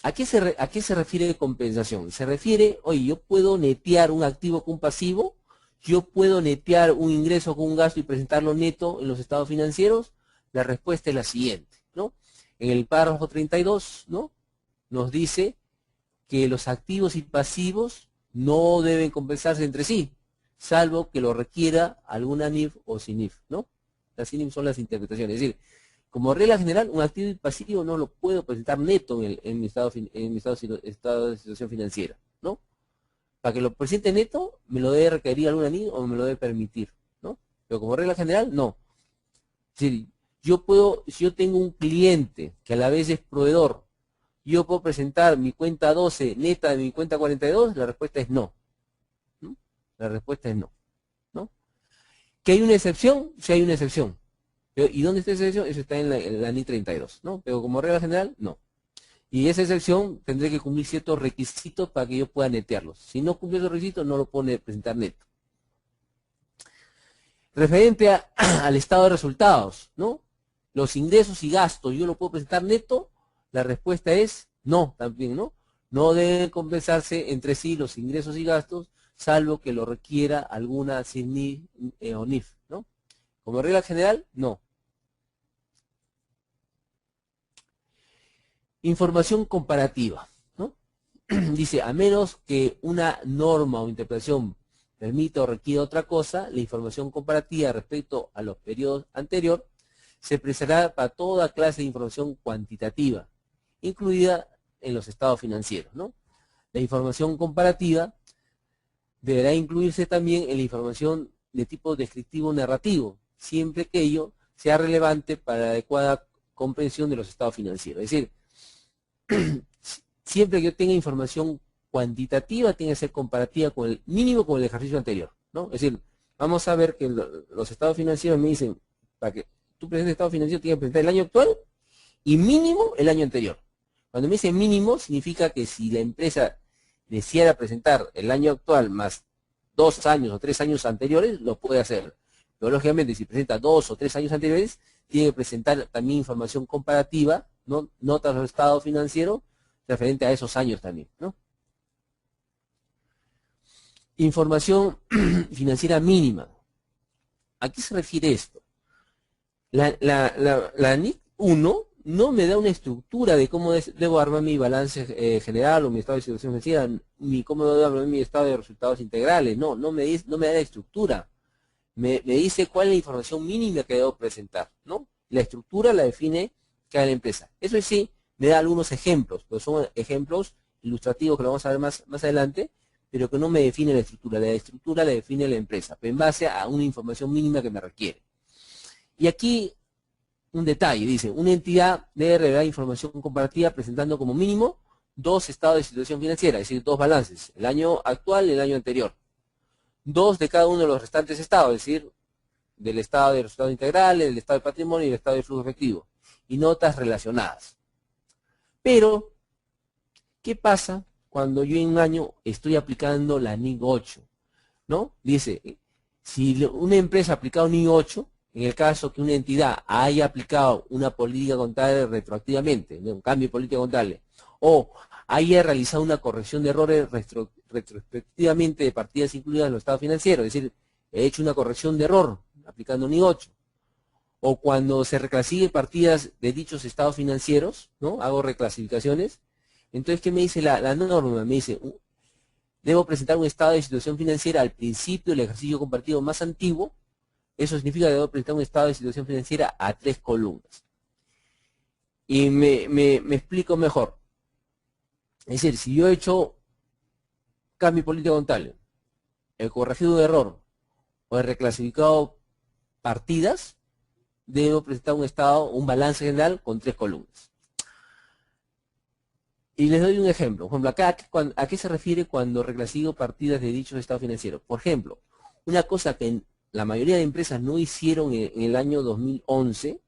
¿A qué se refiere compensación? Se refiere, oye, yo puedo netear un activo con un pasivo, yo puedo netear un ingreso con un gasto y presentarlo neto en los estados financieros. La respuesta es la siguiente, ¿no? En el párrafo 32, ¿no? Nos dice que los activos y pasivos no deben compensarse entre sí, salvo que lo requiera alguna NIF o SINIF, ¿no? Las SINIF son las interpretaciones, es decir, como regla general, un activo y pasivo no lo puedo presentar neto en mi estado de situación financiera, ¿no? Para que lo presente neto, me lo debe requerir alguna NIF o me lo debe permitir, ¿no? Pero como regla general, no. Es decir, si yo tengo un cliente que a la vez es proveedor, yo puedo presentar mi cuenta 12 neta de mi cuenta 42, la respuesta es no. ¿No? La respuesta es no, ¿no? ¿Que hay una excepción? Sí hay una excepción. ¿Y dónde está esa excepción? Eso está en la NI 32, ¿no? Pero como regla general, no. Y esa excepción tendré que cumplir ciertos requisitos para que yo pueda netearlos. Si no cumple esos requisitos, no lo puedo presentar neto. Referente al estado de resultados, ¿no? Los ingresos y gastos, ¿yo lo puedo presentar neto? La respuesta es no, también, ¿no? No deben compensarse entre sí los ingresos y gastos, salvo que lo requiera alguna SINIF o NIF, ¿no? Como regla general, no. Información comparativa, ¿no? Dice, a menos que una norma o interpretación permita o requiera otra cosa, la información comparativa respecto a los periodos anteriores se prestará para toda clase de información cuantitativa, incluida en los estados financieros, ¿no? La información comparativa deberá incluirse también en la información de tipo descriptivo narrativo, siempre que ello sea relevante para la adecuada comprensión de los estados financieros. Es decir, siempre que yo tenga información cuantitativa, tiene que ser comparativa con el mínimo con el ejercicio anterior, ¿no? Es decir, vamos a ver que los estados financieros me dicen, para que tú presentes estado financiero, tienes que presentar el año actual y mínimo el año anterior. Cuando me dice mínimo, significa que si la empresa deseara presentar el año actual más 2 años o 3 años anteriores, lo puede hacer. Pero lógicamente, si presenta 2 o 3 años anteriores, tiene que presentar también información comparativa, ¿no? Notas del estado financiero referente a esos años también, ¿no? Información financiera mínima. ¿A qué se refiere esto? La NIC 1 no me da una estructura de cómo debo armar mi balance general o mi estado de situación financiera, ni cómo debo armar mi estado de resultados integrales. No me da la estructura. Me dice cuál es la información mínima que debo presentar, ¿no? La estructura la define cada empresa. Eso sí, me da algunos ejemplos, pero son ejemplos ilustrativos que lo vamos a ver más adelante, pero que no me define la estructura. La estructura la define la empresa, pero en base a una información mínima que me requiere. Y aquí un detalle, dice, una entidad debe revelar información comparativa presentando como mínimo 2 estados de situación financiera, es decir, 2 balances, el año actual y el año anterior. 2 de cada uno de los restantes estados, es decir, del estado de resultados integrales, del estado de patrimonio y del estado de flujo efectivo, y notas relacionadas. Pero, ¿qué pasa cuando yo en un año estoy aplicando la NIC 8? ¿No? Dice, si una empresa ha aplicado NIC 8, en el caso que una entidad haya aplicado una política contable retroactivamente, ¿no? Un cambio de política contable, o haya realizado una corrección de errores retrospectivamente de partidas incluidas en los estados financieros, es decir, he hecho una corrección de error aplicando NIC 8, o cuando se reclasifiquen partidas de dichos estados financieros, ¿no? Hago reclasificaciones. Entonces, ¿qué me dice la norma? Me dice, debo presentar un estado de situación financiera al principio del ejercicio compartido más antiguo. Eso significa que debo presentar un estado de situación financiera a 3 columnas. Y me explico mejor. Es decir, si yo he hecho cambio político contable, he corregido un error o he reclasificado partidas, debo presentar un balance general con 3 columnas. Y les doy un ejemplo. Por ejemplo, acá, ¿a qué se refiere cuando reclasifico partidas de dichos estados financieros? Por ejemplo, una cosa que la mayoría de empresas no hicieron en el año 2011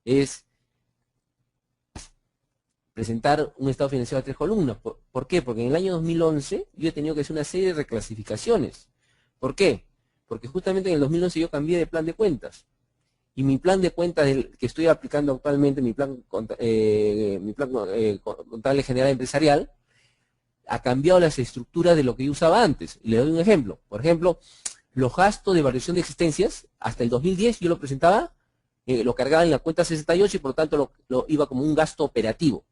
es presentar un estado financiero a 3 columnas. ¿Por qué? Porque en el año 2011 yo he tenido que hacer una serie de reclasificaciones. ¿Por qué? Porque justamente en el 2011 yo cambié de plan de cuentas. Y mi plan de cuentas que estoy aplicando actualmente, mi plan contable general empresarial, ha cambiado las estructuras de lo que yo usaba antes. Y le doy un ejemplo. Por ejemplo, los gastos de variación de existencias, hasta el 2010 yo lo presentaba, lo cargaba en la cuenta 68 y por lo tanto lo iba como un gasto operativo.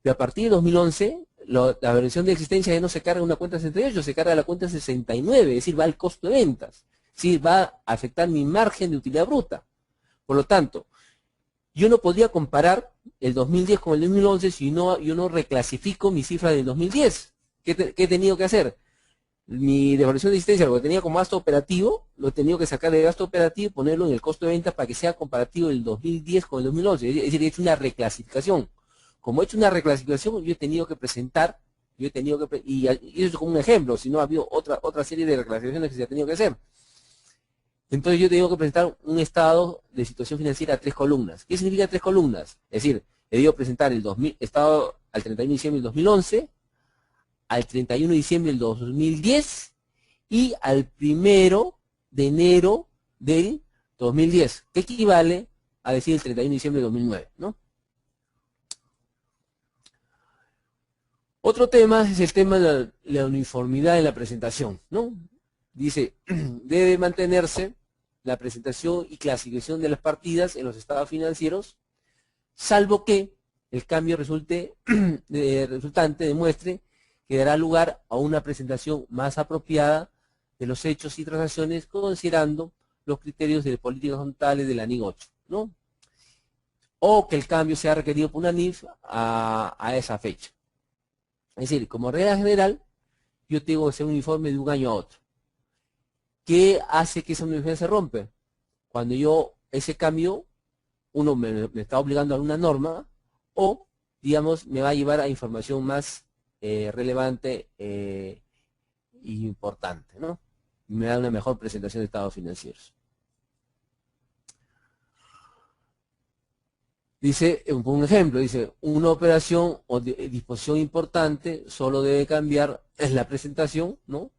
Pero a partir de 2011, la variación de existencia ya no se carga en una cuenta 68, se carga en la cuenta 69, es decir, va al costo de ventas. Es decir, va a afectar mi margen de utilidad bruta. Por lo tanto, yo no podría comparar el 2010 con el 2011 si yo no reclasifico mi cifra del 2010. ¿Qué he tenido que hacer? Mi devaluación de existencia, lo que tenía como gasto operativo, lo he tenido que sacar de gasto operativo y ponerlo en el costo de ventas para que sea comparativo el 2010 con el 2011. Es decir, he hecho una reclasificación. Como he hecho una reclasificación, yo he tenido que presentar, y eso es como un ejemplo, si no ha habido otra serie de reclasificaciones que se ha tenido que hacer. Entonces yo tengo que presentar un estado de situación financiera a 3 columnas. ¿Qué significa 3 columnas? Es decir, he debido presentar el estado al 31 de diciembre del 2011, al 31 de diciembre del 2010 y al 1 de enero del 2010, que equivale a decir el 31 de diciembre del 2009, ¿no? Otro tema es el tema de la uniformidad en la presentación, ¿no? Dice, debe mantenerse la presentación y clasificación de las partidas en los estados financieros, salvo que el cambio resultante demuestre que dará lugar a una presentación más apropiada de los hechos y transacciones considerando los criterios de políticas contables de la NIC 8, ¿no? O que el cambio sea requerido por una NIF a esa fecha. Es decir, como regla general, yo tengo que hacer un informe de un año a otro. ¿Qué hace que esa uniformidad se rompe? Cuando ese cambio, uno me está obligando a una norma, o, digamos, me va a llevar a información más relevante e importante, ¿no? Me da una mejor presentación de estados financieros. Dice, un ejemplo, dice, una operación o disposición importante solo debe cambiar en la presentación, ¿no?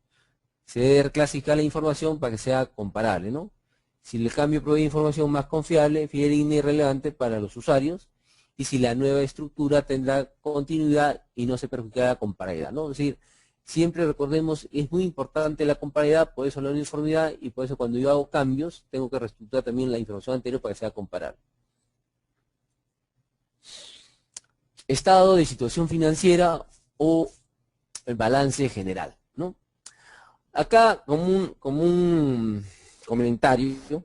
Se debe reclasificar la información para que sea comparable, ¿no? Si el cambio provee información más confiable, fidedigna y relevante para los usuarios, y si la nueva estructura tendrá continuidad y no se perjudicará la comparabilidad, ¿no? Es decir, siempre recordemos, es muy importante la comparabilidad, por eso la uniformidad, y por eso cuando yo hago cambios, tengo que reestructurar también la información anterior para que sea comparable. Estado de situación financiera o el balance general, ¿no? Acá, como un comentario,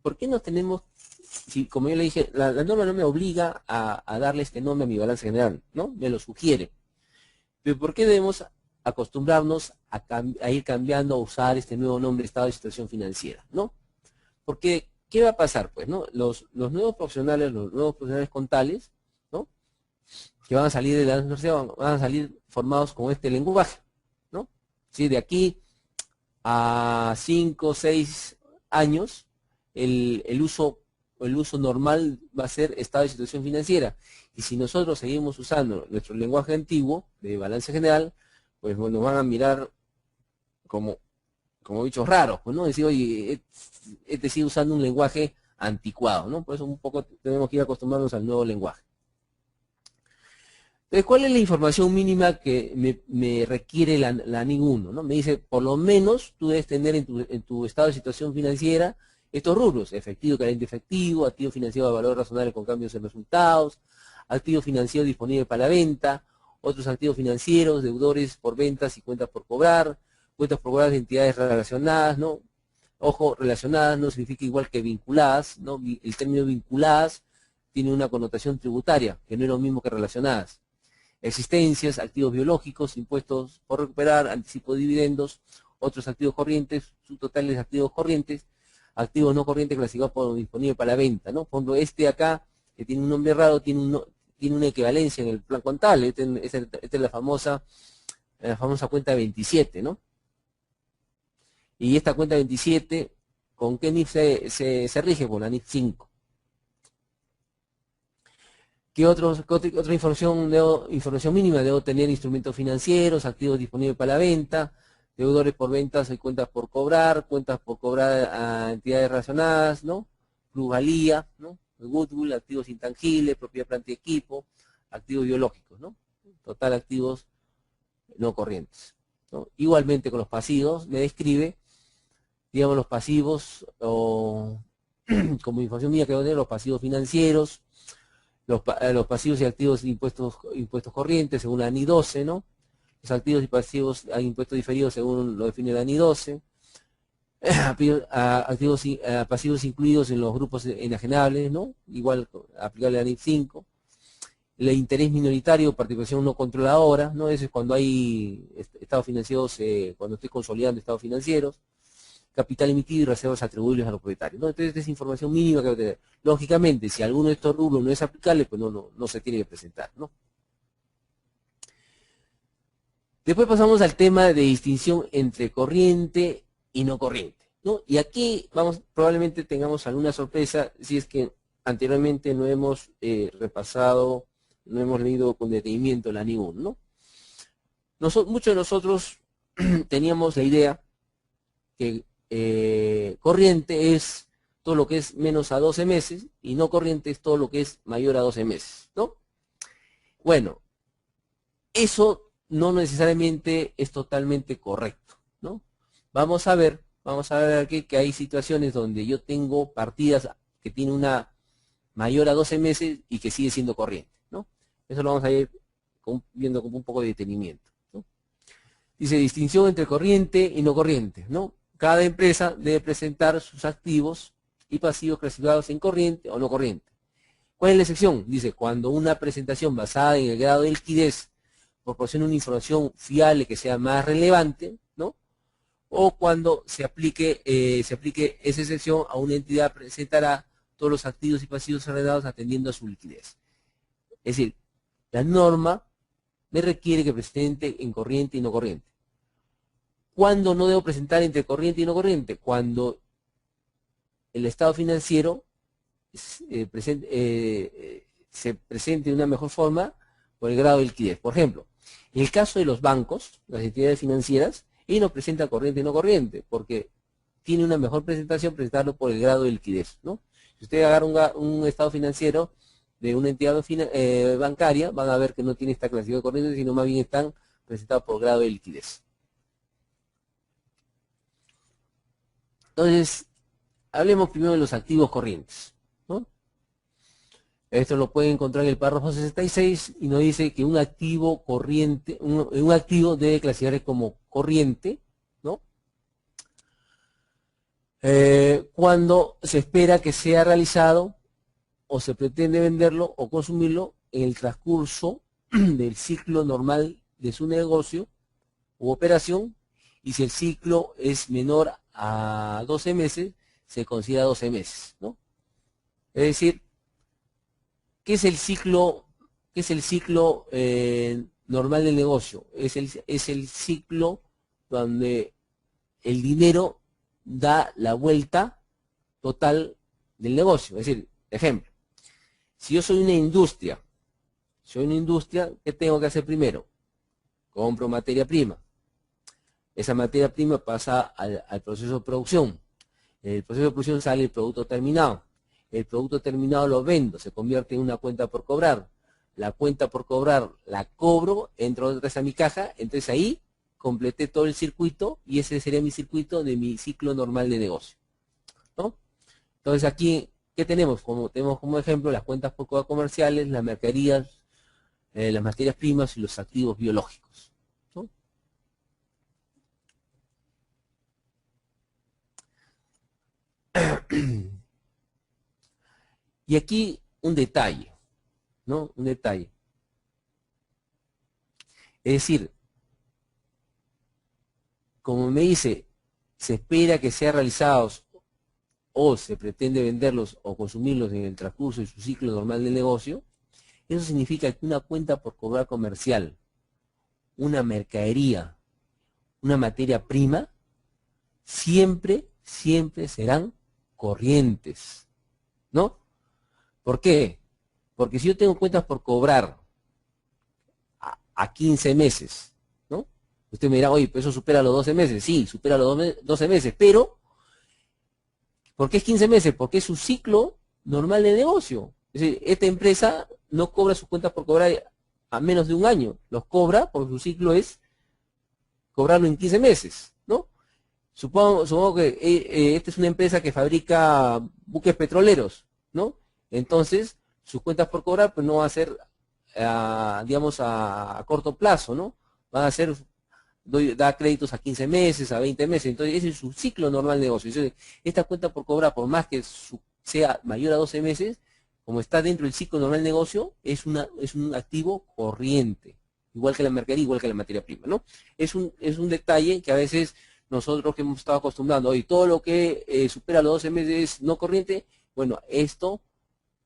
¿por qué no tenemos, si como yo le dije, la norma no me obliga a darle este nombre a mi balance general, ¿no? Me lo sugiere. Pero ¿por qué debemos acostumbrarnos a ir cambiando, a usar este nuevo nombre, estado de situación financiera, ¿no? Porque, ¿qué va a pasar? Pues, ¿no? Los nuevos profesionales contables, ¿no? Que van a salir de la universidad, van a salir formados con este lenguaje, ¿no? Sí, de aquí a 5 o 6 años, el uso normal va a ser estado de situación financiera. Y si nosotros seguimos usando nuestro lenguaje antiguo de balance general, pues nos van a mirar como bichos raros, pues, ¿no? Decir, oye, este sigue usando un lenguaje anticuado, ¿no? Por eso un poco tenemos que ir acostumbrarnos al nuevo lenguaje. Entonces, ¿cuál es la información mínima que me requiere la NIC 1? ¿No? Me dice, por lo menos tú debes tener en tu estado de situación financiera estos rubros: efectivo, carente efectivo, activo financiero de valor razonable con cambios en resultados, activo financiero disponible para la venta, otros activos financieros, deudores por ventas y cuentas por cobrar de entidades relacionadas, ¿no? Ojo, relacionadas no significa igual que vinculadas, ¿no? El término vinculadas tiene una connotación tributaria, que no es lo mismo que relacionadas. Existencias, activos biológicos, impuestos por recuperar, anticipo de dividendos, otros activos corrientes, subtotales de activos corrientes, activos no corrientes clasificados por disponible para la venta, ¿no? Por ejemplo, este acá, que tiene un nombre raro, tiene tiene una equivalencia en el plan contable. Esta es la famosa cuenta 27, ¿no? Y esta cuenta 27, ¿con qué NIF se rige? Con la NIF 5. ¿Qué otra información mínima? Debo tener instrumentos financieros, activos disponibles para la venta, deudores por ventas y cuentas por cobrar a entidades relacionadas, ¿no? Plusvalía, ¿no? Goodwill, activos intangibles, propiedad, planta y equipo, activos biológicos, ¿no? Total, activos no corrientes, ¿no? Igualmente con los pasivos, me describe, digamos, los pasivos, o como información mía que debo tener, los pasivos financieros, los pasivos y activos de impuestos corrientes, según la ANI 12, ¿no? Los activos y pasivos a impuestos diferidos, según lo define la ANI 12. Pasivos incluidos en los grupos enajenables, ¿no? Igual aplicable a la NIF 5. El interés minoritario, participación no controladora, ¿no? Eso es cuando hay estados financieros, cuando estoy consolidando estados financieros. Capital emitido y reservas atribuibles a los propietarios, ¿no? Entonces, esta es información mínima que debe tener. Lógicamente, si alguno de estos rubros no es aplicable, pues no se tiene que presentar, ¿no? Después pasamos al tema de distinción entre corriente y no corriente, ¿no? Y aquí probablemente tengamos alguna sorpresa si es que anteriormente no hemos repasado, no hemos leído con detenimiento la NIF 1, ¿no? Muchos de nosotros teníamos la idea que corriente es todo lo que es menos a 12 meses y no corriente es todo lo que es mayor a 12 meses, ¿no? Bueno, eso no necesariamente es totalmente correcto, ¿no? Vamos a ver aquí que hay situaciones donde yo tengo partidas que tienen una mayor a 12 meses y que sigue siendo corriente, ¿no? Eso lo vamos a ir viendo con un poco de detenimiento, ¿no? Dice distinción entre corriente y no corriente, ¿no? Cada empresa debe presentar sus activos y pasivos clasificados en corriente o no corriente. ¿Cuál es la excepción? Dice, cuando una presentación basada en el grado de liquidez proporciona una información fiable que sea más relevante, ¿no? O cuando se aplique esa excepción a una entidad, presentará todos los activos y pasivos arrendados atendiendo a su liquidez. Es decir, la norma me requiere que presente en corriente y no corriente. ¿Cuándo no debo presentar entre corriente y no corriente? Cuando el estado financiero se presente de una mejor forma por el grado de liquidez. Por ejemplo, en el caso de los bancos, las entidades financieras, ellos no presentan corriente y no corriente, porque tiene una mejor presentación presentarlo por el grado de liquidez, ¿no? Si usted agarra un estado financiero de una entidad bancaria, van a ver que no tiene esta clasificación de corriente, sino más bien están presentados por grado de liquidez. Entonces, hablemos primero de los activos corrientes, ¿no? Esto lo pueden encontrar en el párrafo 66 y nos dice que un activo corriente, un activo debe clasificarse como corriente, ¿no? Cuando se espera que sea realizado o se pretende venderlo o consumirlo en el transcurso del ciclo normal de su negocio u operación, y si el ciclo es menor a 12 meses, se considera 12 meses, ¿no? Es decir, ¿qué es el ciclo normal del negocio? Es el ciclo donde el dinero da la vuelta total del negocio. Es decir, ejemplo, si yo soy una industria, ¿qué tengo que hacer primero? Compro materia prima. Esa materia prima pasa al proceso de producción. En el proceso de producción sale el producto terminado. El producto terminado lo vendo, se convierte en una cuenta por cobrar. La cuenta por cobrar la cobro, entro otra vez a mi caja, entonces ahí completé todo el circuito y ese sería mi circuito de mi ciclo normal de negocio, ¿no? Entonces aquí, ¿qué tenemos? Tenemos como ejemplo las cuentas por cobrar comerciales, las mercaderías, las materias primas y los activos biológicos, ¿no? Y aquí un detalle, ¿no? Un detalle. Es decir, como me dice, se espera que sean realizados o se pretende venderlos o consumirlos en el transcurso de su ciclo normal del negocio, Eso significa que una cuenta por cobrar comercial, una mercadería, una materia prima, siempre serán corrientes, ¿no? ¿Por qué? Porque si yo tengo cuentas por cobrar a 15 meses, ¿no? Usted me dirá, oye, pues eso supera los 12 meses. Sí, supera los 12 meses, pero ¿por qué es 15 meses? Porque es su ciclo normal de negocio. Es decir, esta empresa no cobra sus cuentas por cobrar a menos de un año. Los cobra porque su ciclo es cobrarlo en 15 meses, ¿no? Supongo que esta es una empresa que fabrica buques petroleros, ¿no? Entonces, sus cuentas por cobrar pues no va a ser, digamos, a corto plazo, ¿no? Van a ser, da créditos a 15 meses, a 20 meses. Entonces, ese es su ciclo normal de negocio. Entonces, esta cuenta por cobrar, por más que sea mayor a 12 meses, como está dentro del ciclo normal de negocio, es un activo corriente. Igual que la mercadería, igual que la materia prima, ¿no? Es un detalle que a veces nosotros que hemos estado acostumbrando, y todo lo que supera los 12 meses no corriente, bueno, esto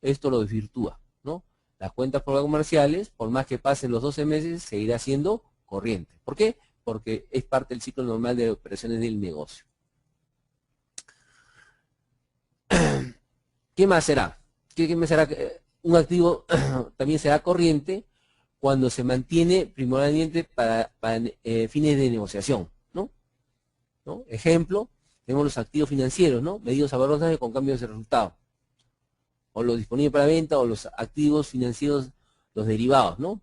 lo desvirtúa, ¿no? Las cuentas por comerciales, por más que pasen los 12 meses, seguirá siendo corriente. ¿Por qué? Porque es parte del ciclo normal de operaciones del negocio. ¿Qué más será? ¿Qué más será? Un activo también será corriente cuando se mantiene primordialmente para fines de negociación, ¿no? Ejemplo, tenemos los activos financieros, ¿no? Medidos a valor con cambios de resultado. O los disponibles para venta o los activos financieros, los derivados, ¿no?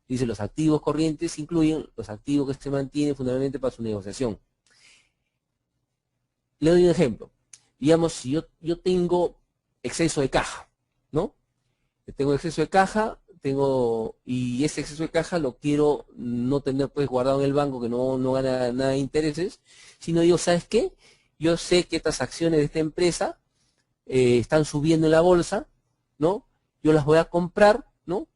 Dice, los activos corrientes incluyen los activos que se mantienen fundamentalmente para su negociación. Le doy un ejemplo. Digamos, si yo tengo exceso de caja, ¿no? Tengo exceso de caja, y ese exceso de caja lo quiero no tener pues guardado en el banco que no gana nada de intereses, sino digo, ¿sabes qué? Yo sé que estas acciones de esta empresa están subiendo en la bolsa, ¿no? Yo las voy a comprar, ¿no?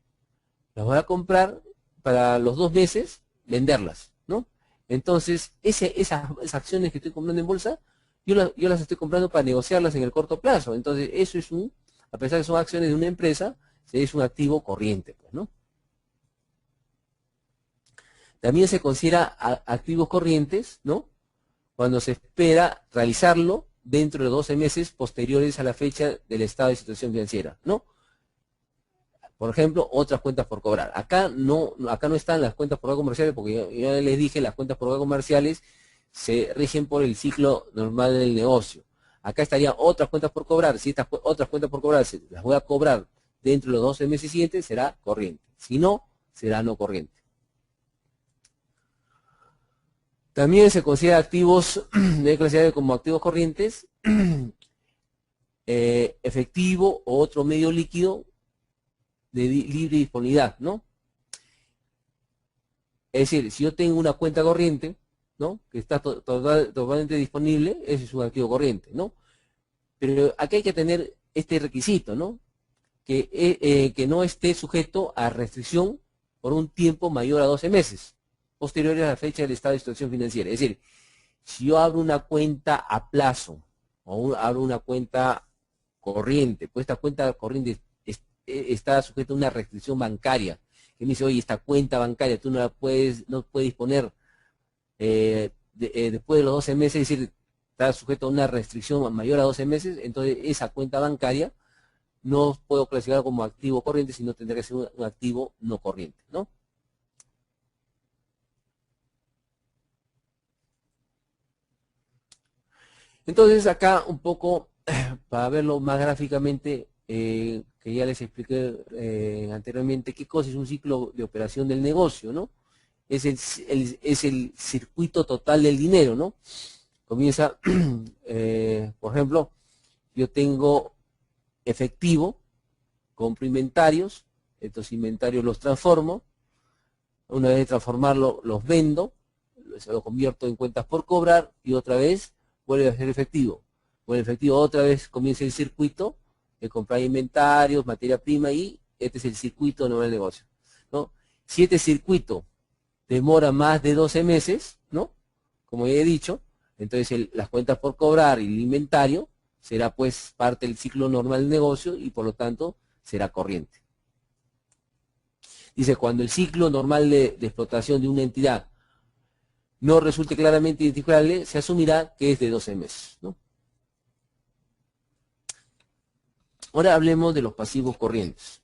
Las voy a comprar para los 2 meses, venderlas, ¿no? Entonces, esas acciones que estoy comprando en bolsa, yo las estoy comprando para negociarlas en el corto plazo. Entonces, eso es a pesar de que son acciones de una empresa, es un activo corriente, pues, ¿no? También se considera activos corrientes, ¿no? Cuando se espera realizarlo dentro de 12 meses posteriores a la fecha del estado de situación financiera, ¿no? Por ejemplo, otras cuentas por cobrar. Acá no están las cuentas por cobrar comerciales, porque yo ya les dije, las cuentas por cobrar comerciales se rigen por el ciclo normal del negocio. Acá estarían otras cuentas por cobrar. Si estas otras cuentas por cobrar las voy a cobrar dentro de los 12 meses siguientes, será corriente. Si no, será no corriente. También se considera activos, de clasificar como activos corrientes, efectivo o otro medio líquido de libre disponibilidad, ¿no? Es decir, si yo tengo una cuenta corriente, ¿no? Que está totalmente disponible, ese es un activo corriente, ¿no? Pero aquí hay que tener este requisito, ¿no? Que no esté sujeto a restricción por un tiempo mayor a 12 meses, posteriores a la fecha del estado de situación financiera. Es decir, si yo abro una cuenta a plazo o abro una cuenta corriente, pues esta cuenta corriente está sujeta a una restricción bancaria, que me dice, oye, esta cuenta bancaria tú no puedes disponer después de los 12 meses, es decir, está sujeto a una restricción mayor a 12 meses, entonces esa cuenta bancaria no puedo clasificar como activo corriente, sino tendría que ser un activo no corriente, ¿no? Entonces acá un poco, para verlo más gráficamente, que ya les expliqué anteriormente, qué cosa es un ciclo de operación del negocio, ¿no? Es el circuito total del dinero, ¿no? Comienza, por ejemplo, yo tengo efectivo, compro inventarios, estos inventarios los transformo, una vez de transformarlo los vendo, se lo convierto en cuentas por cobrar y otra vez vuelve a ser efectivo. Con el efectivo otra vez comienza el circuito de comprar inventarios, materia prima y este es el circuito normal del negocio, ¿no? Si este circuito demora más de 12 meses, ¿no? Como ya he dicho, entonces las cuentas por cobrar y el inventario será pues parte del ciclo normal del negocio y por lo tanto será corriente. Dice, cuando el ciclo normal de explotación de una entidad no resulte claramente identificable, se asumirá que es de 12 meses, ¿no? Ahora hablemos de los pasivos corrientes.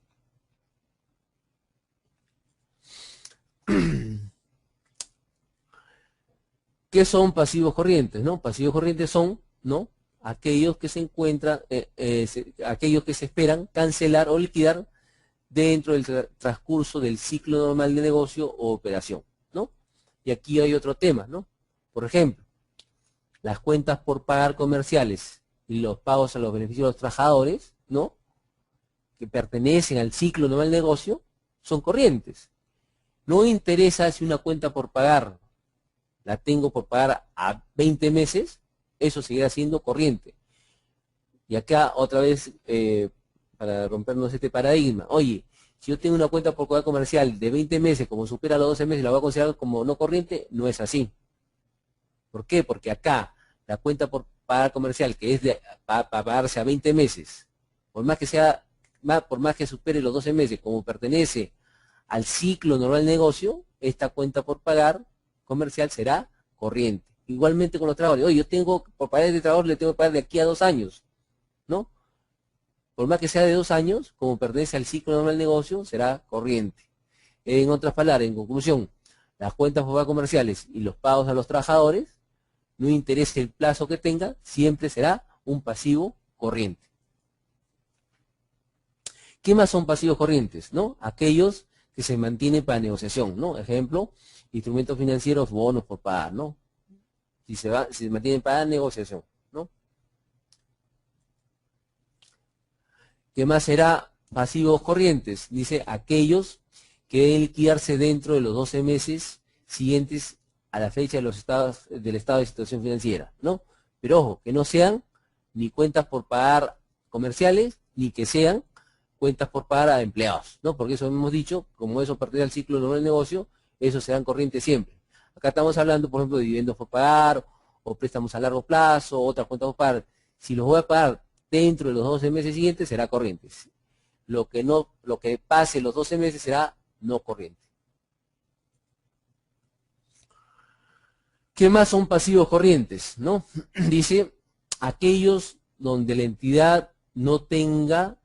¿Qué son pasivos corrientes? ¿No? Pasivos corrientes son, ¿no?, aquellos que se encuentran, aquellos que se esperan cancelar o liquidar dentro del transcurso del ciclo normal de negocio o operación, ¿no? Y aquí hay otro tema, ¿no? Por ejemplo, las cuentas por pagar comerciales y los pagos a los beneficios de los trabajadores, ¿no?, que pertenecen al ciclo normal de negocio, son corrientes. No interesa si una cuenta por pagar la tengo por pagar a 20 meses, eso seguirá siendo corriente. Y acá otra vez, para rompernos este paradigma, oye, si yo tengo una cuenta por pagar comercial de 20 meses, como supera los 12 meses, la voy a considerar como no corriente, no es así. ¿Por qué? Porque acá la cuenta por pagar comercial, que es para pagarse a 20 meses, por más que supere los 12 meses, como pertenece al ciclo normal de negocio, esta cuenta por pagar comercial será corriente. Igualmente con los trabajadores. Oye, yo tengo, por pagar este trabajador le tengo que pagar de aquí a 2 años, ¿no? Por más que sea de 2 años, como pertenece al ciclo normal de negocio, será corriente. En otras palabras, en conclusión, las cuentas por pagar comerciales y los pagos a los trabajadores, no interesa el plazo que tenga, siempre será un pasivo corriente. ¿Qué más son pasivos corrientes? ¿No? Aquellos que se mantienen para negociación, ¿no? Ejemplo, instrumentos financieros, bonos por pagar, ¿no? Si se mantienen para negociación, ¿no? ¿Qué más será pasivos corrientes? Dice, aquellos que deben liquidarse dentro de los 12 meses siguientes a la fecha del estado de situación financiera, ¿no? Pero ojo, que no sean ni cuentas por pagar comerciales, ni que sean cuentas por pagar a empleados, ¿no? Porque eso hemos dicho, como eso pertenece al ciclo normal del negocio, eso serán corrientes siempre. Acá estamos hablando, por ejemplo, de dividendos por pagar, o préstamos a largo plazo, otras cuentas por pagar. Si los voy a pagar dentro de los 12 meses siguientes, será corriente. Lo que pase los 12 meses será no corriente. ¿Qué más son pasivos corrientes? ¿No? Dice, aquellos donde la entidad no tenga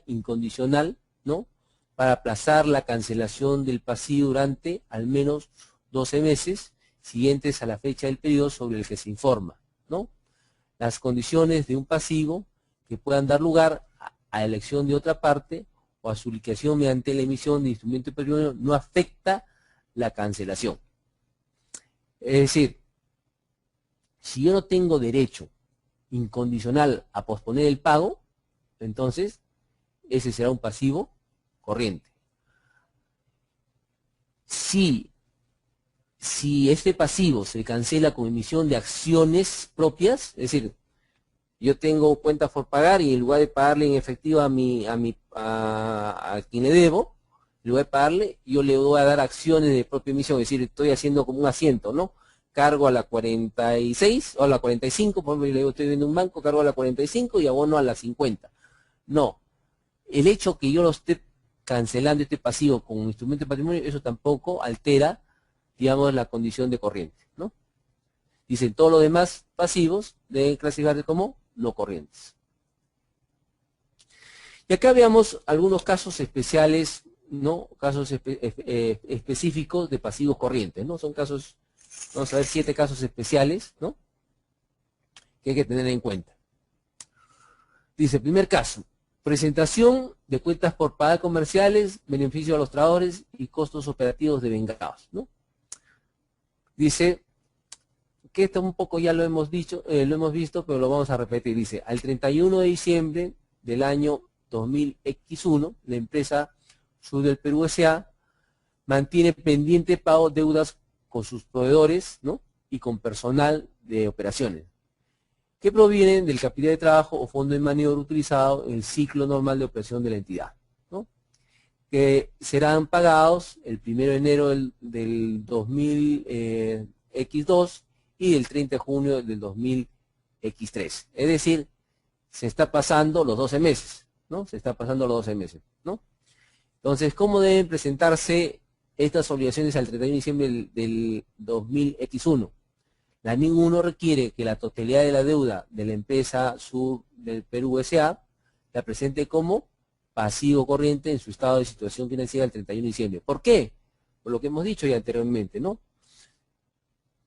incondicional, ¿no?, para aplazar la cancelación del pasivo durante al menos 12 meses siguientes a la fecha del periodo sobre el que se informa, ¿no? Las condiciones de un pasivo que puedan dar lugar a elección de otra parte o a su liquidación mediante la emisión de instrumento de patrimonio no afecta la cancelación. Es decir, si yo no tengo derecho incondicional a posponer el pago, entonces ese será un pasivo corriente. Si este pasivo se cancela con emisión de acciones propias, es decir, yo tengo cuentas por pagar y en lugar de pagarle en efectivo a quien le debo, en lugar de pagarle, yo le voy a dar acciones de propia emisión, es decir, estoy haciendo como un asiento, ¿no? Cargo a la 46 o a la 45, por ejemplo, yo le digo, estoy viendo un banco, cargo a la 45 y abono a la 50. No, el hecho que yo lo esté cancelando este pasivo con un instrumento de patrimonio, eso tampoco altera, digamos, la condición de corriente, ¿no? Dicen, todos los demás pasivos deben clasificarse como no corrientes. Y acá veamos algunos casos especiales, ¿no? Casos específicos de pasivos corrientes, ¿no? Son casos, vamos a ver 7 casos especiales, ¿no?, que hay que tener en cuenta. Dice, primer caso, presentación de cuentas por pagar comerciales, beneficio a los trabajadores y costos operativos devengados, ¿no? Dice que esto un poco ya lo hemos dicho, lo hemos visto, pero lo vamos a repetir. Dice, al 31 de diciembre del año 2000X1, la empresa Sur del Perú S.A. mantiene pendiente pago de deudas con sus proveedores, ¿no?, y con personal de operaciones, que provienen del capital de trabajo o fondo de maniobra utilizado en el ciclo normal de operación de la entidad, ¿no?, que serán pagados el 1 de enero del 2000X2 y el 30 de junio del 2000X3. Es decir, se está pasando los 12 meses, ¿no? Se está pasando los 12 meses, ¿no? Entonces, ¿cómo deben presentarse estas obligaciones al 31 de diciembre del 2000X1? La NIN 1 requiere que la totalidad de la deuda de la empresa Sur del Perú S.A. la presente como pasivo corriente en su estado de situación financiera al 31 de diciembre. ¿Por qué? Por lo que hemos dicho ya anteriormente, ¿no?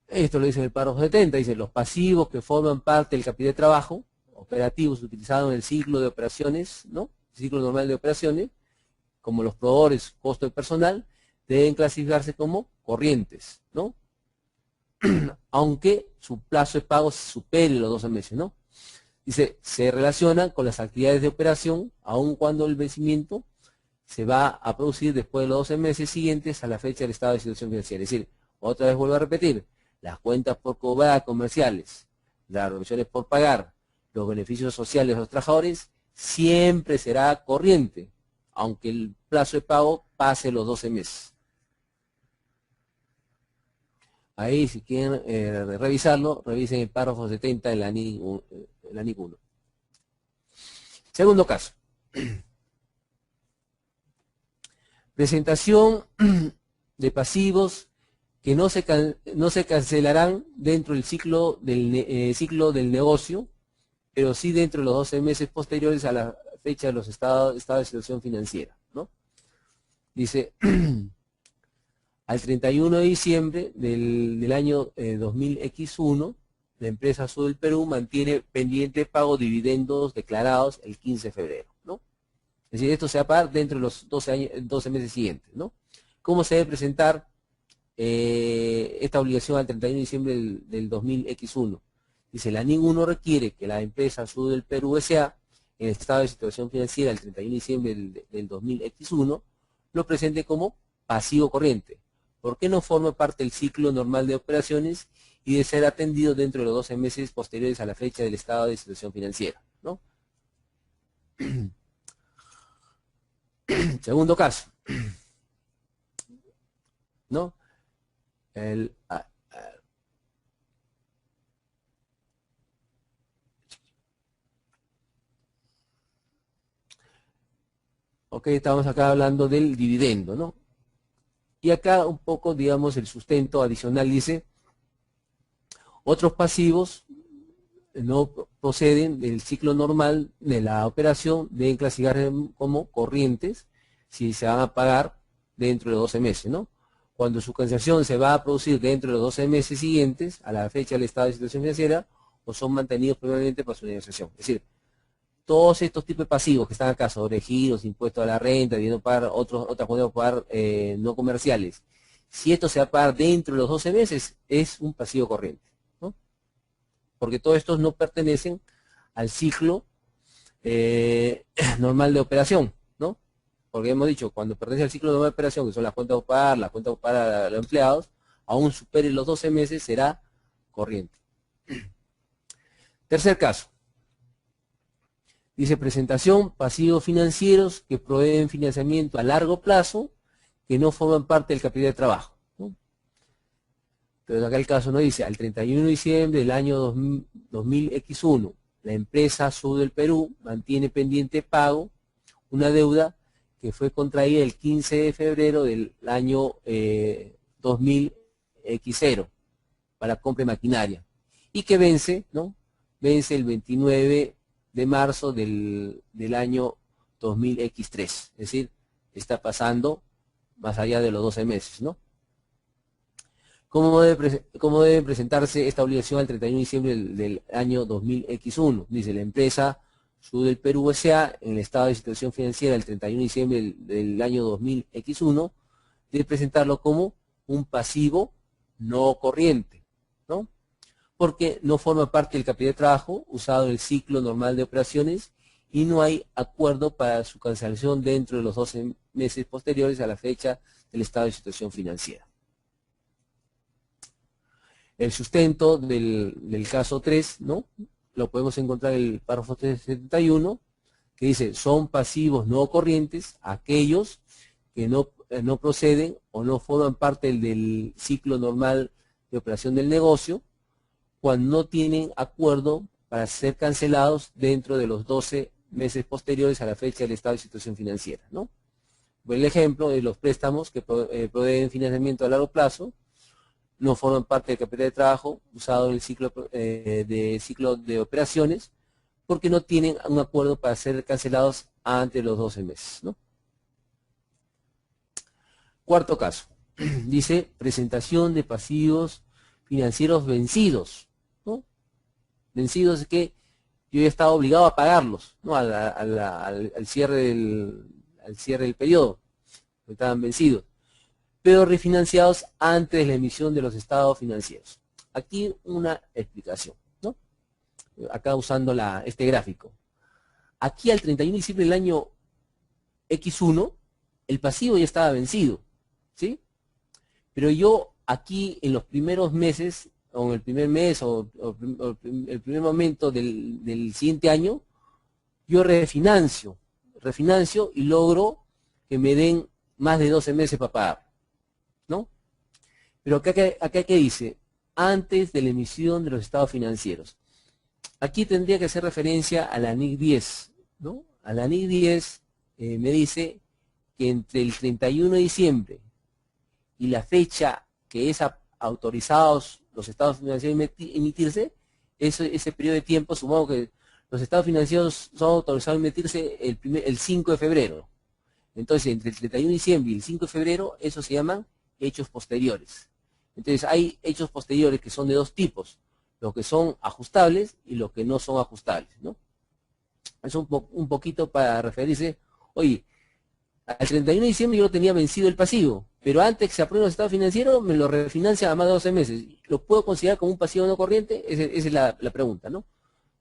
Esto lo dice en el párrafo 70, dice, los pasivos que forman parte del capital de trabajo, operativos utilizados en el ciclo de operaciones, ¿no? Ciclo normal de operaciones, como los proveedores, costo de personal, deben clasificarse como corrientes, ¿no? Aunque su plazo de pago supere los 12 meses, ¿no? Dice, se relacionan con las actividades de operación, aun cuando el vencimiento se va a producir después de los 12 meses siguientes a la fecha del estado de situación financiera. Es decir, otra vez vuelvo a repetir, las cuentas por cobrar comerciales, las revisiones por pagar, los beneficios sociales de los trabajadores, siempre será corriente, aunque el plazo de pago pase los 12 meses. Ahí, si quieren revisarlo, revisen el párrafo 70 en la NIC 1. Segundo caso. Presentación de pasivos que no se cancelarán dentro del ciclo del negocio, pero sí dentro de los 12 meses posteriores a la fecha de los estados de situación financiera, ¿no? Dice, al 31 de diciembre del año 2000X1, la empresa Sur del Perú mantiene pendiente pago dividendos declarados el 15 de febrero, ¿no? Es decir, esto se va a pagar dentro de los 12 meses siguientes, ¿no? ¿Cómo se debe presentar esta obligación al 31 de diciembre del 2000X1? Dice, la NIN 1 requiere que la empresa Sur del Perú S.A., en estado de situación financiera el 31 de diciembre del 2000X1, lo presente como pasivo corriente. ¿Por qué no forma parte del ciclo normal de operaciones y de ser atendido dentro de los 12 meses posteriores a la fecha del estado de situación financiera, ¿no? Segundo caso, ¿no? Ok, estamos acá hablando del dividendo, ¿no? Y acá un poco, digamos, el sustento adicional dice, otros pasivos no proceden del ciclo normal de la operación, deben clasificarse como corrientes si se van a pagar dentro de los 12 meses, ¿no? Cuando su cancelación se va a producir dentro de los 12 meses siguientes a la fecha del estado de situación financiera o son mantenidos previamente para su negociación. Es decir, todos estos tipos de pasivos que están acá, sobre giros, impuestos a la renta, debiendo pagar otras podemos pagar no comerciales, si esto se va a pagar dentro de los 12 meses, es un pasivo corriente, ¿no? Porque todos estos no pertenecen al ciclo normal de operación, ¿no? Porque hemos dicho, cuando pertenece al ciclo normal de operación, que son las cuentas a pagar a los empleados, aún supere los 12 meses, será corriente. Tercer caso. Dice, presentación, pasivos financieros que proveen financiamiento a largo plazo que no forman parte del capital de trabajo, ¿no? Entonces acá el caso nos dice, al 31 de diciembre del año 2000X1, la empresa Sur del Perú mantiene pendiente pago una deuda que fue contraída el 15 de febrero del año 2000X0 para compra de maquinaria y que vence, ¿no? Vence el 29 de marzo del año 2000X3, es decir, está pasando más allá de los 12 meses, ¿no? ¿Cómo debe presentarse esta obligación al 31 de diciembre del año 2000X1? Dice, la empresa Sur del Perú S.A., en el estado de situación financiera el 31 de diciembre del año 2000X1, debe presentarlo como un pasivo no corriente, ¿no? Porque no forma parte del capital de trabajo usado en el ciclo normal de operaciones y no hay acuerdo para su cancelación dentro de los 12 meses posteriores a la fecha del estado de situación financiera. El sustento del caso 3, ¿no? Lo podemos encontrar en el párrafo 371, que dice, son pasivos no corrientes aquellos que no proceden o no forman parte del ciclo normal de operación del negocio, cuando no tienen acuerdo para ser cancelados dentro de los 12 meses posteriores a la fecha del estado de situación financiera, ¿no? Por el ejemplo de los préstamos que proveen financiamiento a largo plazo, no forman parte del capital de trabajo usado en el ciclo de operaciones, porque no tienen un acuerdo para ser cancelados antes de los 12 meses, ¿no? Cuarto caso, dice presentación de pasivos financieros vencidos, ¿no? Vencidos es que yo he estado obligado a pagarlos, ¿no? Al cierre del periodo, estaban vencidos, pero refinanciados antes de la emisión de los estados financieros. Aquí una explicación, ¿no? Acá usando este gráfico. Aquí al 31 de diciembre del año X1, el pasivo ya estaba vencido, ¿sí? Pero yo aquí en los primeros meses, o en el primer mes, o el primer momento del siguiente año, yo refinancio y logro que me den más de 12 meses para pagar, ¿no? Pero acá ¿qué dice? Antes de la emisión de los estados financieros. Aquí tendría que hacer referencia a la NIC 10, ¿no? A la NIC 10 me dice que entre el 31 de diciembre y la fecha que es autorizados los estados financieros a emitirse, ese periodo de tiempo, supongo que los estados financieros son autorizados a emitirse el 5 de febrero. Entonces, entre el 31 de diciembre y el 5 de febrero, eso se llaman hechos posteriores. Entonces, hay hechos posteriores que son de dos tipos, los que son ajustables y los que no son ajustables, ¿no? Es un poquito para referirse, oye, al 31 de diciembre yo lo tenía vencido el pasivo, pero antes que se apruebe el estado financiero me lo refinancia a más de 12 meses. ¿Lo puedo considerar como un pasivo no corriente? Esa es la pregunta, ¿no?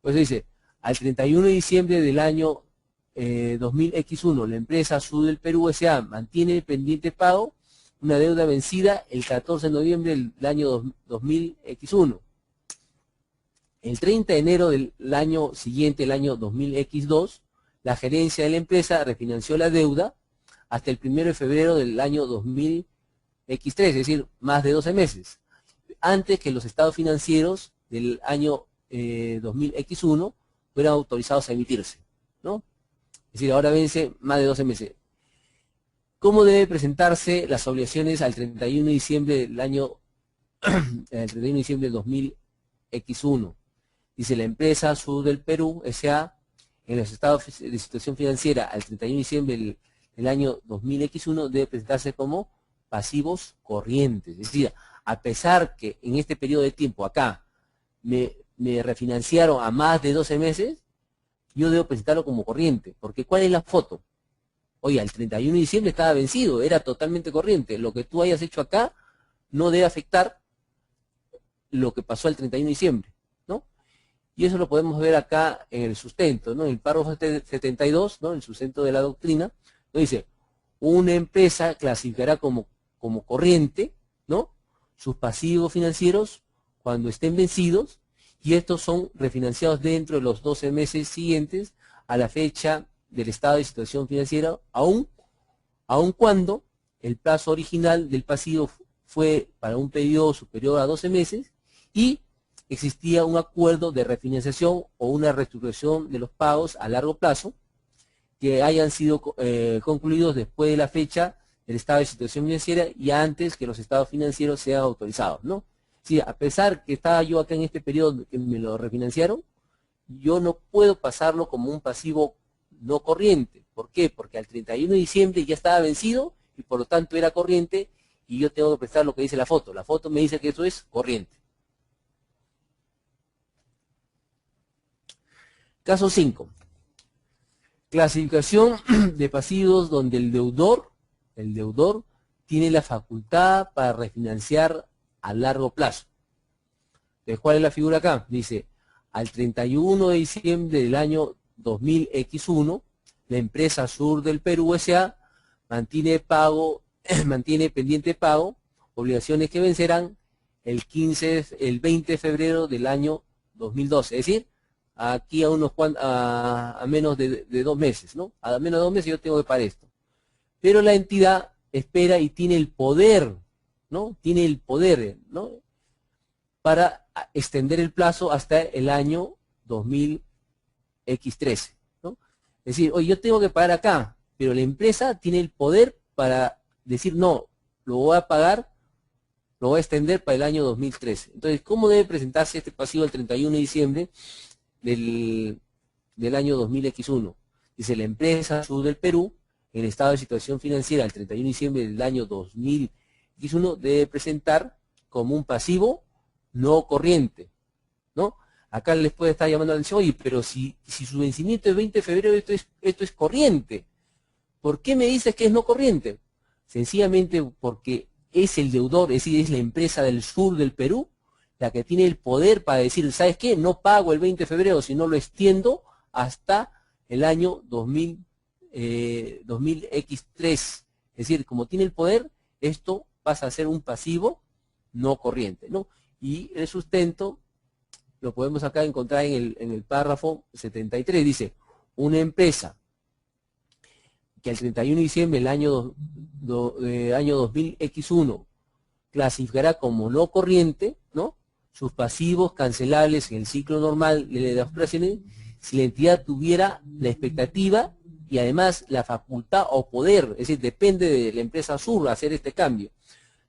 Pues dice, al 31 de diciembre del año 2000X1, la empresa Sud del Perú S.A. mantiene pendiente pago una deuda vencida el 14 de noviembre del año 2000X1. El 30 de enero del año siguiente, el año 2000X2, la gerencia de la empresa refinanció la deuda hasta el 1 de febrero del año 2000X3, es decir, más de 12 meses, antes que los estados financieros del año 2000X1 fueran autorizados a emitirse, ¿no? Es decir, ahora vence más de 12 meses. ¿Cómo debe presentarse las obligaciones al 31 de diciembre del año el 31 de diciembre del 2000X1? Dice, la empresa Sud del Perú S.A. en los estados de situación financiera al 31 de diciembre del año 2000X1 debe presentarse como pasivos corrientes. Es decir, a pesar que en este periodo de tiempo acá me refinanciaron a más de 12 meses, yo debo presentarlo como corriente. Porque ¿cuál es la foto? Oye, el 31 de diciembre estaba vencido, era totalmente corriente. Lo que tú hayas hecho acá no debe afectar lo que pasó el 31 de diciembre, ¿no? Y eso lo podemos ver acá en el sustento, ¿no? En el párrafo 72, ¿no? El sustento de la doctrina, ¿no? Dice, una empresa clasificará como corriente, ¿no? Sus pasivos financieros cuando estén vencidos, y estos son refinanciados dentro de los 12 meses siguientes a la fecha del estado de situación financiera, aun cuando el plazo original del pasivo fue para un periodo superior a 12 meses y existía un acuerdo de refinanciación o una reestructuración de los pagos a largo plazo que hayan sido concluidos después de la fecha del estado de situación financiera y antes que los estados financieros sean autorizados, ¿no? Sí, a pesar que estaba yo acá en este periodo que me lo refinanciaron, yo no puedo pasarlo como un pasivo no corriente. ¿Por qué? Porque al 31 de diciembre ya estaba vencido y por lo tanto era corriente y yo tengo que prestar lo que dice la foto. La foto me dice que eso es corriente. Caso 5. Clasificación de pasivos donde el deudor tiene la facultad para refinanciar a largo plazo. Entonces, ¿cuál es la figura acá? Dice, al 31 de diciembre del año 2000X1, la empresa Sud del Perú S.A. mantiene pendiente pago, obligaciones que vencerán el 20 de febrero del año 2012. Es decir, aquí a menos de 2 meses, ¿no? A menos de 2 meses yo tengo que pagar esto. Pero la entidad espera y tiene el poder, ¿no? Tiene el poder, ¿no? Para extender el plazo hasta el año 2000X13, ¿no? Es decir, oye, yo tengo que pagar acá, pero la empresa tiene el poder para decir, no, lo voy a pagar, lo voy a extender para el año 2013. Entonces, ¿cómo debe presentarse este pasivo el 31 de diciembre del año 2000X1? Dice, la empresa Sur del Perú, en estado de situación financiera el 31 de diciembre del año 2000X1, debe presentar como un pasivo no corriente, ¿no? Acá les puede estar llamando la atención, oye, pero si su vencimiento es 20 de febrero, esto es corriente. ¿Por qué me dices que es no corriente? Sencillamente porque es el deudor, es decir, es la empresa del sur del Perú, la que tiene el poder para decir, ¿sabes qué? No pago el 20 de febrero, sino lo extiendo hasta el año 2000X3. Es decir, como tiene el poder, esto pasa a ser un pasivo no corriente, ¿no? Y el sustento lo podemos acá encontrar en el párrafo 73. Dice, una empresa que al 31 de diciembre del año 2000X1 clasificará como no corriente, ¿no?, sus pasivos cancelables en el ciclo normal de las operaciones, si la entidad tuviera la expectativa y además la facultad o poder, es decir, depende de la empresa Sur hacer este cambio,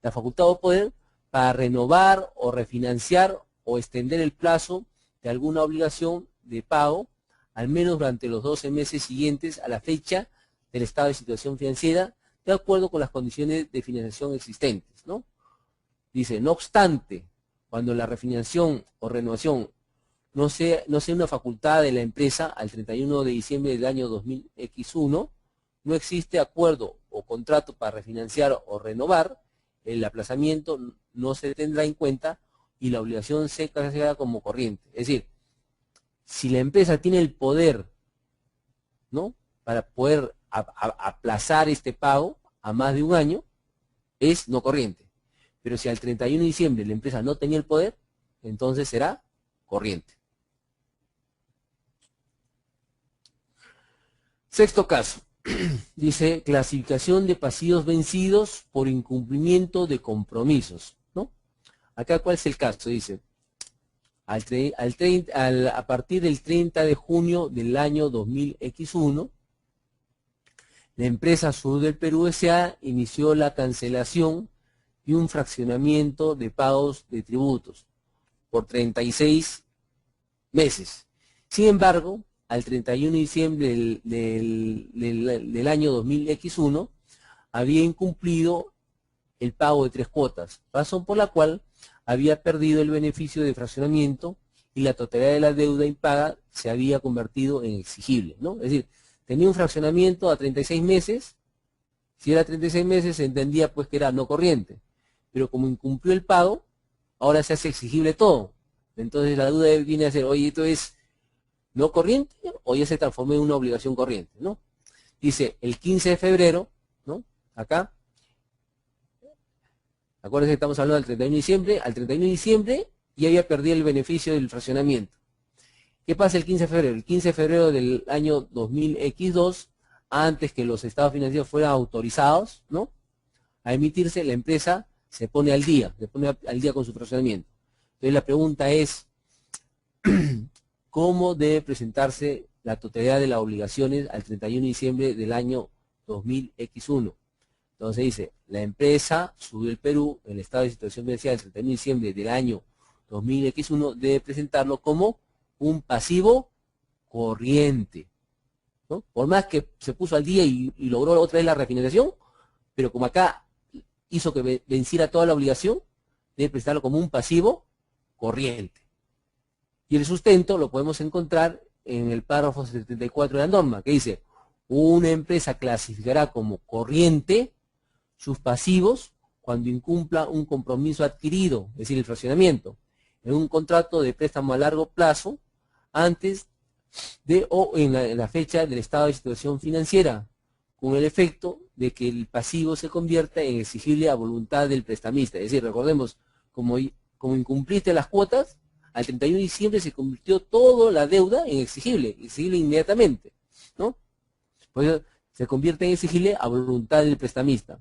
la facultad o poder para renovar o refinanciar o extender el plazo de alguna obligación de pago, al menos durante los 12 meses siguientes a la fecha del estado de situación financiera, de acuerdo con las condiciones de financiación existentes, ¿no? Dice, no obstante, cuando la refinanciación o renovación no sea una facultad de la empresa al 31 de diciembre del año 2000X1, no existe acuerdo o contrato para refinanciar o renovar, el aplazamiento no se tendrá en cuenta y la obligación se clasificará como corriente. Es decir, si la empresa tiene el poder, ¿no?, para poder aplazar este pago a más de un año, es no corriente. Pero si al 31 de diciembre la empresa no tenía el poder, entonces será corriente. Sexto caso. Dice, clasificación de pasivos vencidos por incumplimiento de compromisos, ¿no? Acá, ¿cuál es el caso? Dice, a partir del 30 de junio del año 2000X1, la empresa Sur del Perú S.A. inició la cancelación y un fraccionamiento de pagos de tributos por 36 meses. Sin embargo, al 31 de diciembre del año 2000X1, había incumplido el pago de 3 cuotas, razón por la cual había perdido el beneficio de fraccionamiento y la totalidad de la deuda impaga se había convertido en exigible, ¿no? Es decir, tenía un fraccionamiento a 36 meses, si era 36 meses se entendía pues que era no corriente, pero como incumplió el pago, ahora se hace exigible todo. Entonces la duda viene a ser, oye, ¿esto es no corriente o ya se transformó en una obligación corriente, ¿no? Dice, el 15 de febrero, ¿no?, acá, acuérdense que estamos hablando del 31 de diciembre, al 31 de diciembre ya había perdido el beneficio del fraccionamiento. ¿Qué pasa el 15 de febrero? El 15 de febrero del año 2000X2, antes que los estados financieros fueran autorizados, ¿no?, a emitirse, la empresa se pone al día con su fraccionamiento. Entonces la pregunta es, ¿cómo debe presentarse la totalidad de las obligaciones al 31 de diciembre del año 2000X1? Entonces dice, la empresa Sur del Perú, en el estado de situación financiera el 31 de diciembre del año 2000X1, debe presentarlo como un pasivo corriente, ¿no? Por más que se puso al día y logró otra vez la refinanciación, pero como acá hizo que venciera toda la obligación, debe presentarlo como un pasivo corriente. Y el sustento lo podemos encontrar en el párrafo 74 de la norma, que dice, una empresa clasificará como corriente sus pasivos cuando incumpla un compromiso adquirido, es decir, el fraccionamiento, en un contrato de préstamo a largo plazo, antes de o en la fecha del estado de situación financiera, con el efecto de que el pasivo se convierta en exigible a voluntad del prestamista. Es decir, recordemos, como incumpliste las cuotas, al 31 de diciembre se convirtió toda la deuda en exigible inmediatamente, ¿no? Por eso se convierte en exigible a voluntad del prestamista.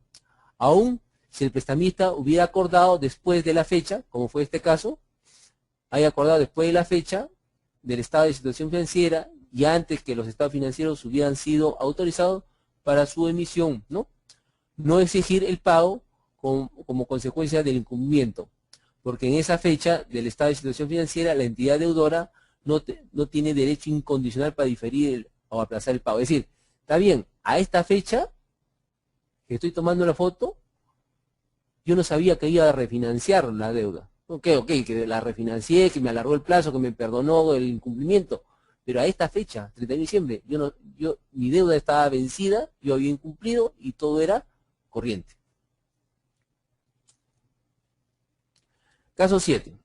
Aún si el prestamista hubiera acordado después de la fecha, como fue este caso, haya acordado después de la fecha del estado de situación financiera y antes que los estados financieros hubieran sido autorizados, para su emisión, ¿no? No exigir el pago como consecuencia del incumplimiento, porque en esa fecha del estado de situación financiera la entidad deudora no tiene derecho incondicional para diferir o aplazar el pago. Es decir, está bien, a esta fecha que estoy tomando la foto, yo no sabía que iba a refinanciar la deuda. Ok, que la refinancié, que me alargó el plazo, que me perdonó el incumplimiento, pero a esta fecha, 31 de diciembre, mi deuda estaba vencida, yo había incumplido y todo era corriente. Caso 7.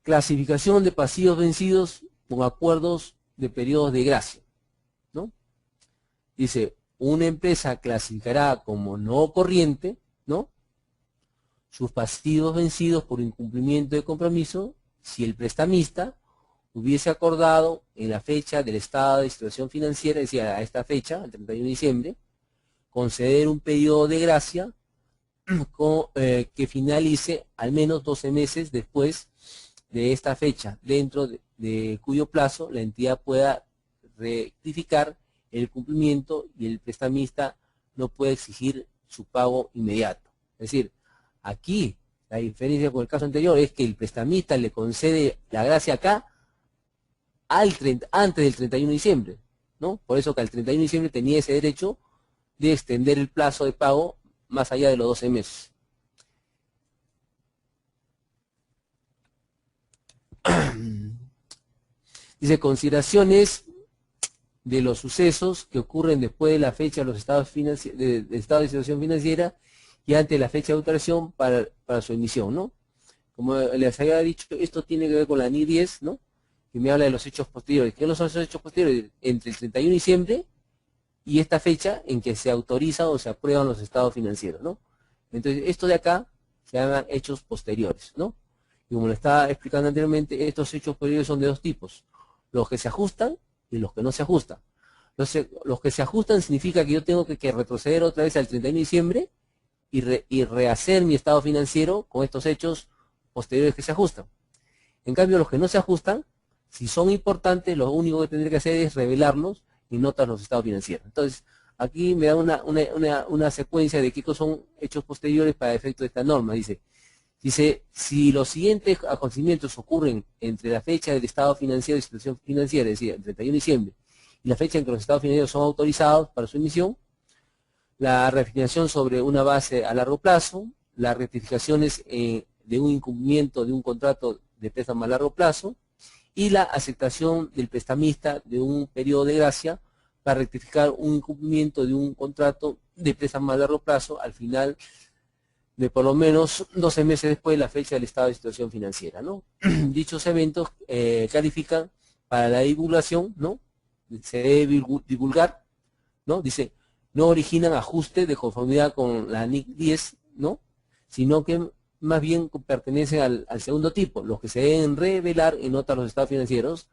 Clasificación de pasivos vencidos con acuerdos de periodos de gracia, ¿no? Dice, una empresa clasificará como no corriente, ¿no?, sus pasivos vencidos por incumplimiento de compromiso si el prestamista hubiese acordado en la fecha del estado de situación financiera, es decir, a esta fecha, el 31 de diciembre, conceder un periodo de gracia que finalice al menos 12 meses después de esta fecha, dentro de cuyo plazo la entidad pueda rectificar el cumplimiento y el prestamista no puede exigir su pago inmediato. Es decir, aquí la diferencia con el caso anterior es que el prestamista le concede la gracia acá antes del 31 de diciembre, ¿no? Por eso que al 31 de diciembre tenía ese derecho de extender el plazo de pago más allá de los 12 meses. Dice, consideraciones de los sucesos que ocurren después de la fecha de los estados de estado de situación financiera y antes de la fecha de autorización para su emisión, ¿no? Como les había dicho, esto tiene que ver con la NIC 10, ¿no?, que me habla de los hechos posteriores. ¿Qué son esos hechos posteriores? Entre el 31 de diciembre y esta fecha en que se autoriza o se aprueban los estados financieros, ¿no? Entonces, esto de acá se llaman hechos posteriores, ¿no? Y como le estaba explicando anteriormente, estos hechos posteriores son de dos tipos: los que se ajustan y los que no se ajustan. Los que se ajustan significa que yo tengo que retroceder otra vez al 31 de diciembre y rehacer mi estado financiero con estos hechos posteriores que se ajustan. En cambio, los que no se ajustan, si son importantes, lo único que tendré que hacer es revelarlos y notas los estados financieros. Entonces, aquí me da una secuencia de qué son hechos posteriores para efecto de esta norma. Dice, si los siguientes acontecimientos ocurren entre la fecha del estado financiero y situación financiera, es decir, el 31 de diciembre, y la fecha en que los estados financieros son autorizados para su emisión, la refinanciación sobre una base a largo plazo, las rectificaciones de un incumplimiento de un contrato de préstamo a largo plazo, y la aceptación del prestamista de un periodo de gracia para rectificar un incumplimiento de un contrato de préstamo a largo plazo al final de por lo menos 12 meses después de la fecha del estado de situación financiera, ¿no? Dichos eventos califican para la divulgación, ¿no? Se debe divulgar, ¿no? Dice, no originan ajuste de conformidad con la NIC 10, ¿no?, sino que más bien pertenecen al segundo tipo, los que se deben revelar en notas los estados financieros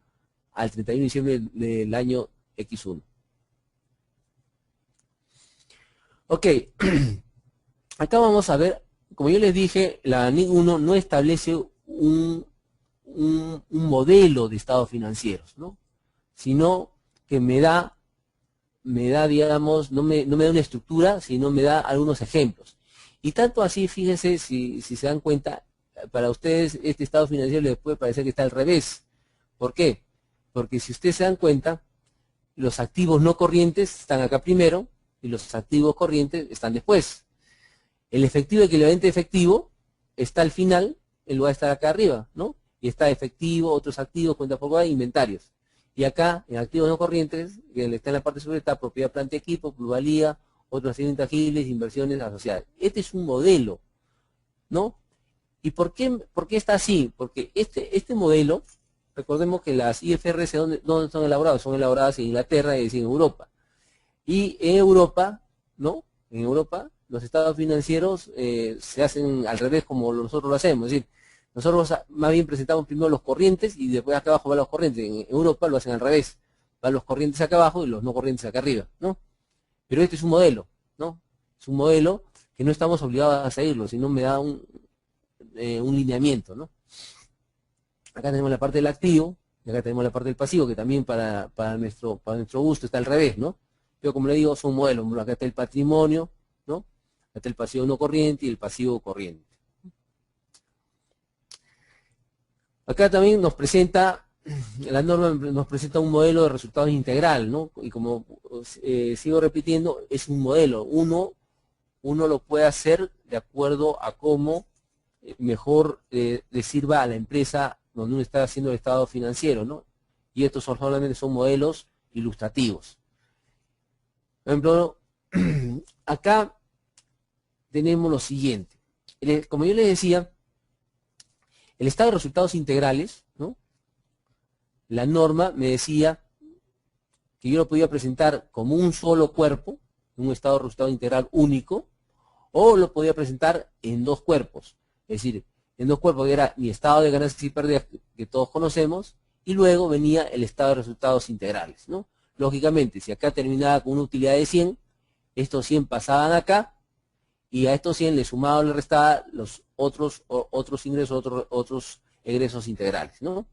al 31 de diciembre del año X1. Ok, acá vamos a ver, como yo les dije, la NIC 1 no establece un modelo de estados financieros, ¿no?, sino que me da, digamos, no me da una estructura, sino me da algunos ejemplos. Y tanto así, fíjense, si se dan cuenta, para ustedes este estado financiero les puede parecer que está al revés. ¿Por qué? Porque si ustedes se dan cuenta, los activos no corrientes están acá primero y los activos corrientes están después. El efectivo equivalente efectivo está al final en lugar de estar acá arriba, ¿no? Y está efectivo, otros activos, cuenta por cuenta, inventarios. Y acá, en activos no corrientes, que está en la parte superior, está propiedad, planta, equipo, plusvalía, otros activos intangibles, inversiones asociadas. Este es un modelo, ¿no? ¿Y por qué está así? Porque este modelo, recordemos que las IFRS, ¿dónde son elaboradas? Son elaboradas en Inglaterra, es decir, en Europa. Y en Europa, ¿no?, en Europa, los estados financieros se hacen al revés como nosotros lo hacemos. Es decir, nosotros más bien presentamos primero los corrientes y después acá abajo van los corrientes. En Europa lo hacen al revés. Van los corrientes acá abajo y los no corrientes acá arriba, ¿no? Pero este es un modelo, ¿no? Es un modelo que no estamos obligados a seguirlo, sino me da un lineamiento, ¿no? Acá tenemos la parte del activo, Y acá tenemos la parte del pasivo, que también para nuestro gusto está al revés, ¿no? Pero como le digo, son modelos. Acá está el patrimonio, ¿no? Acá está el pasivo no corriente y el pasivo corriente. Acá también nos presenta, la norma nos presenta un modelo de resultados integral, ¿no? Y como sigo repitiendo, es un modelo. Uno lo puede hacer de acuerdo a cómo mejor le sirva a la empresa donde uno está haciendo el estado financiero, ¿no? Y estos solamente son modelos ilustrativos. Por ejemplo, acá tenemos lo siguiente. Como yo les decía, el estado de resultados integrales, ¿no? La norma me decía que yo lo podía presentar como un solo cuerpo, un estado de resultado integral único, o lo podía presentar en dos cuerpos. Es decir, en dos cuerpos que era mi estado de ganancias y pérdidas que todos conocemos, y luego venía el estado de resultados integrales, ¿no? Lógicamente, si acá terminaba con una utilidad de 100, estos 100 pasaban acá, y a estos 100 le sumaba o le restaba los otros ingresos, otros egresos integrales, ¿no?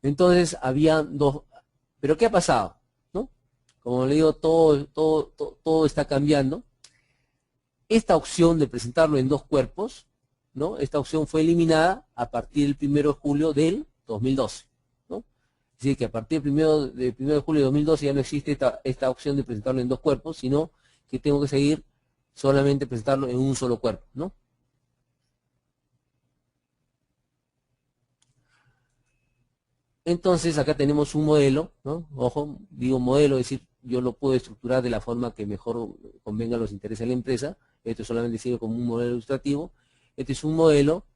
Entonces, había dos. ¿Pero qué ha pasado? ¿No? Como le digo, todo está cambiando. Esta opción de presentarlo en dos cuerpos, ¿no? Esta opción fue eliminada a partir del 1 de julio del 2012, ¿no? Es decir, que a partir del 1 de julio de 2012 ya no existe esta opción de presentarlo en dos cuerpos, sino que tengo que seguir solamente presentarlo en un solo cuerpo, ¿no? Entonces acá tenemos un modelo, ¿no? Ojo, digo modelo, es decir, yo lo puedo estructurar de la forma que mejor convenga a los intereses de la empresa. Esto solamente sirve como un modelo ilustrativo. Este es un modelo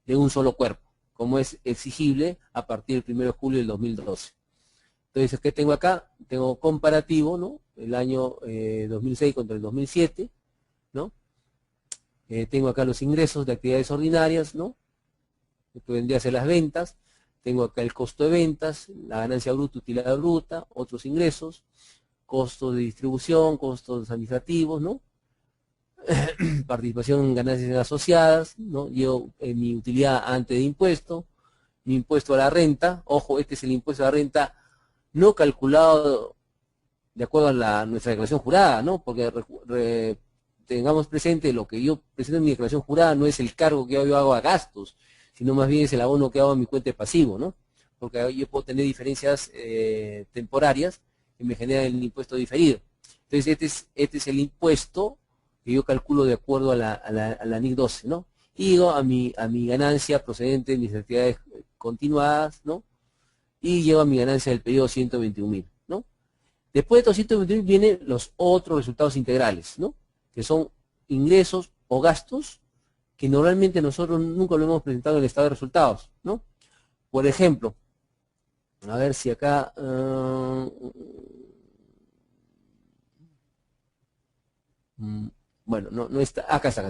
de un solo cuerpo, como es exigible a partir del 1 de julio del 2012. Entonces, ¿qué tengo acá? Tengo comparativo, ¿no? El año 2006 contra el 2007, ¿no? Tengo acá los ingresos de actividades ordinarias, ¿no? Esto vendría a ser las ventas. Tengo acá el costo de ventas, la ganancia bruta, utilidad bruta, otros ingresos, costos de distribución, costos administrativos, ¿no? Participación en ganancias asociadas, ¿no? Yo mi utilidad antes de impuesto, mi impuesto a la renta, ojo, este es el impuesto a la renta no calculado de acuerdo a nuestra declaración jurada, ¿no? Porque tengamos presente, lo que yo presento en mi declaración jurada no es el cargo que yo hago a gastos, sino más bien es el abono que hago a mi cuenta de pasivo, ¿no? Porque yo puedo tener diferencias temporarias que me generan el impuesto diferido. Entonces este es el impuesto que yo calculo de acuerdo a la NIC 12, ¿no? Y digo a mi ganancia procedente de mis actividades continuadas, ¿no? Y llevo a mi ganancia del periodo 121.000, ¿no? Después de estos 121.000 vienen los otros resultados integrales, ¿no? Que son ingresos o gastos que normalmente nosotros nunca lo hemos presentado en el estado de resultados, ¿no? Por ejemplo, a ver si acá... bueno, no está, acá está.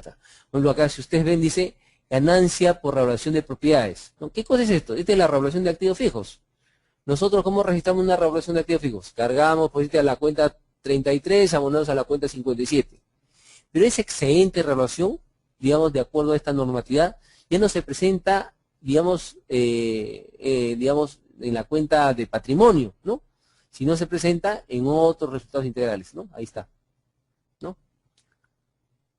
Por ejemplo, acá si ustedes ven dice ganancia por revaluación de propiedades, ¿no? ¿Qué cosa es esto? Esta es la revaluación de activos fijos. Nosotros, ¿cómo registramos una revaluación de activos fijos? Cargamos, pues, a la cuenta 33, abonados a la cuenta 57. Pero esa excedente revaluación, digamos, de acuerdo a esta normatividad, ya no se presenta, digamos, en la cuenta de patrimonio, ¿no? Sino se presenta en otros resultados integrales, ¿no? Ahí está, ¿no?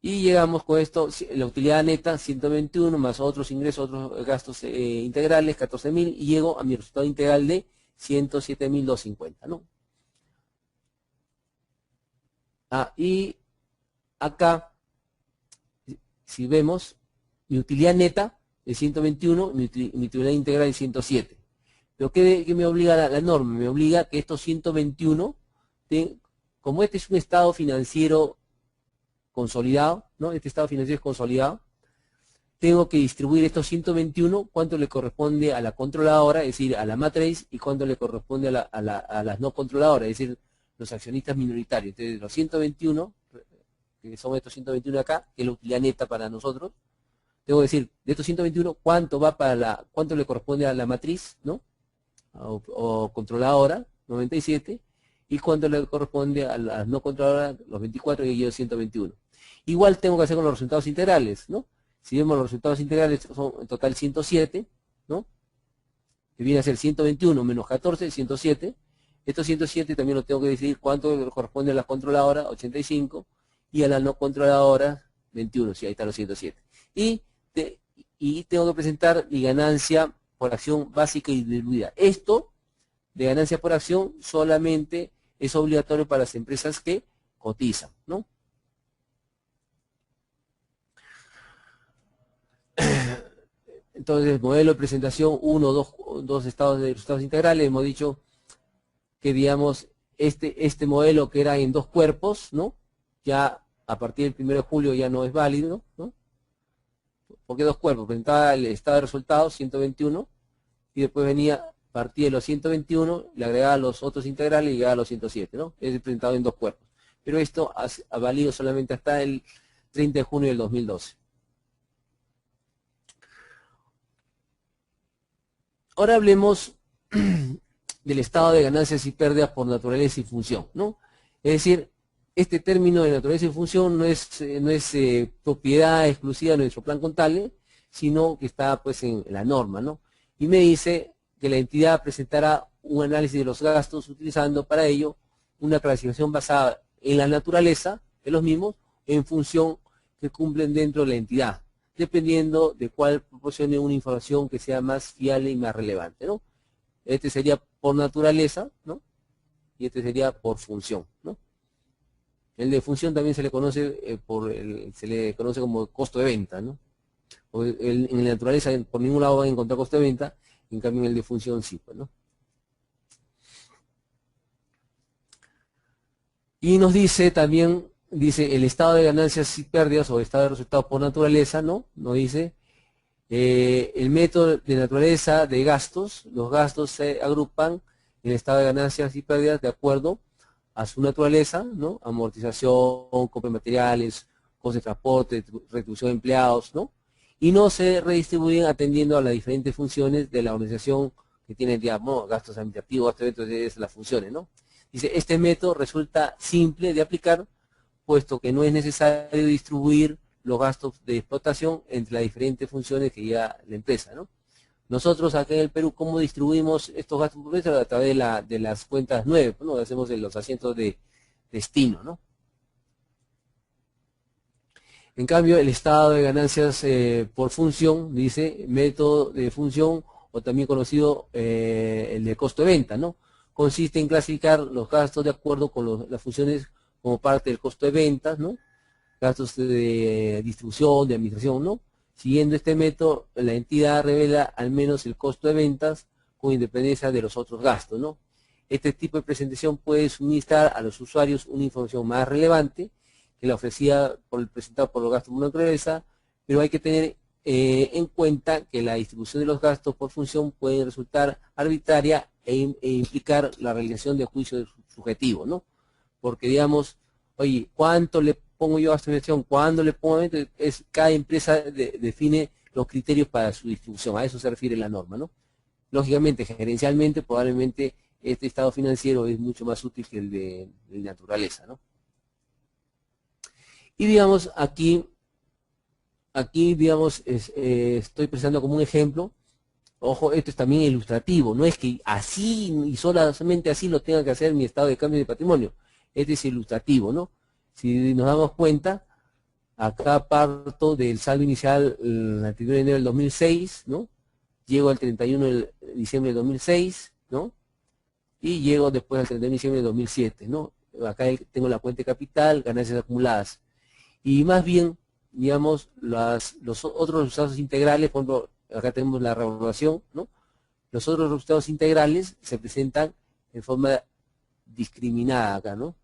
Y llegamos con esto, la utilidad neta, 121, más otros ingresos, otros gastos integrales, 14.000, y llego a mi resultado integral de 107.250, ¿no? Y acá, si vemos, mi utilidad neta es 121, mi utilidad integral es 107. Pero ¿qué me obliga la norma? Me obliga que estos 121, como este es un estado financiero consolidado, ¿no? Este estado financiero es consolidado, tengo que distribuir estos 121, cuánto le corresponde a la controladora, es decir, a la matriz, y cuánto le corresponde a las no controladoras, es decir, los accionistas minoritarios. Entonces, los 121, que son estos 121 acá, que es la utilidad neta para nosotros, tengo que decir, de estos 121, cuánto le corresponde a la matriz, ¿no? O controladora, 97, y cuánto le corresponde a las no controladoras, los 24, y yo 121. Igual tengo que hacer con los resultados integrales, ¿no? Si vemos los resultados integrales son en total 107, ¿no? que viene a ser 121 menos 14, 107. Estos 107 también lo tengo que decidir cuánto corresponde a la controladora, 85, y a la no controladora, 21, sí, ahí está los 107. Y tengo que presentar mi ganancia por acción básica y diluida. Esto de ganancia por acción solamente es obligatorio para las empresas que cotizan, ¿no? Entonces, modelo de presentación 1, 2 estados de resultados integrales. Hemos dicho que, digamos, este modelo que era en 2 cuerpos, ¿no? Ya a partir del 1 de julio ya no es válido, ¿no? ¿Por qué 2 cuerpos? Presentaba el estado de resultados, 121, y después venía, partía de los 121, le agregaba los otros integrales y llegaba a los 107, ¿no? Es presentado en 2 cuerpos. Pero esto ha valido solamente hasta el 30 de junio del 2012. Ahora hablemos del estado de ganancias y pérdidas por naturaleza y función, ¿no? Es decir, este término de naturaleza y función no es propiedad exclusiva de nuestro plan contable, sino que está pues en la norma, ¿no? Y me dice que la entidad presentará un análisis de los gastos utilizando para ello una clasificación basada en la naturaleza de los mismos en función que cumplen dentro de la entidad, dependiendo de cuál proporcione una información que sea más fiable y más relevante, ¿no? Este sería por naturaleza, ¿no? Y este sería por función, ¿no? El de función también se le conoce se le conoce como costo de venta, ¿no? En la naturaleza por ningún lado van a encontrar costo de venta, en cambio en el de función sí, pues, ¿no? Y nos dice también, dice el estado de ganancias y pérdidas o estado de resultados por naturaleza, ¿no? Nos dice el método de naturaleza de gastos. Los gastos se agrupan en estado de ganancias y pérdidas de acuerdo a su naturaleza, ¿no? Amortización, compra de materiales, costos de transporte, retribución de empleados, ¿no? Y no se redistribuyen atendiendo a las diferentes funciones de la organización que tienen, digamos, gastos administrativos, gastos de eventos, es las funciones, ¿no? Dice, este método resulta simple de aplicar, puesto que no es necesario distribuir los gastos de explotación entre las diferentes funciones que lleva la empresa, ¿no? Nosotros acá en el Perú, ¿cómo distribuimos estos gastos por empresa? A través de las cuentas 9, ¿no? Hacemos los asientos de destino, ¿no? En cambio, el estado de ganancias por función, dice, método de función, o también conocido el de costo de venta, ¿no? Consiste en clasificar los gastos de acuerdo con las funciones como parte del costo de ventas, ¿no? Gastos de distribución, de administración, ¿no? Siguiendo este método, la entidad revela al menos el costo de ventas con independencia de los otros gastos, ¿no? Este tipo de presentación puede suministrar a los usuarios una información más relevante que la ofrecida presentado por los gastos por naturaleza, pero hay que tener en cuenta que la distribución de los gastos por función puede resultar arbitraria e implicar la realización de juicios subjetivos, ¿no? Porque digamos, oye, ¿cuánto le pongo yo a esta inversión? ¿Cuándo le pongo? Cada empresa define los criterios para su distribución, a eso se refiere la norma, ¿no? Lógicamente, gerencialmente, probablemente este estado financiero es mucho más útil que el de naturaleza, ¿no? Y digamos, aquí digamos, estoy presentando como un ejemplo. Ojo, esto es también ilustrativo, no es que así y solamente así lo tenga que hacer mi estado de cambio de patrimonio. Este es ilustrativo, ¿no? Si nos damos cuenta, acá parto del saldo inicial el 31 de enero del 2006, ¿no? Llego al 31 de diciembre del 2006, ¿no? Y llego después al 31 de diciembre del 2007, ¿no? Acá tengo la cuenta de capital, ganancias acumuladas. Y más bien, digamos, los otros resultados integrales, por ejemplo, acá tenemos la revaluación, ¿no? Los otros resultados integrales se presentan en forma discriminada acá, ¿no?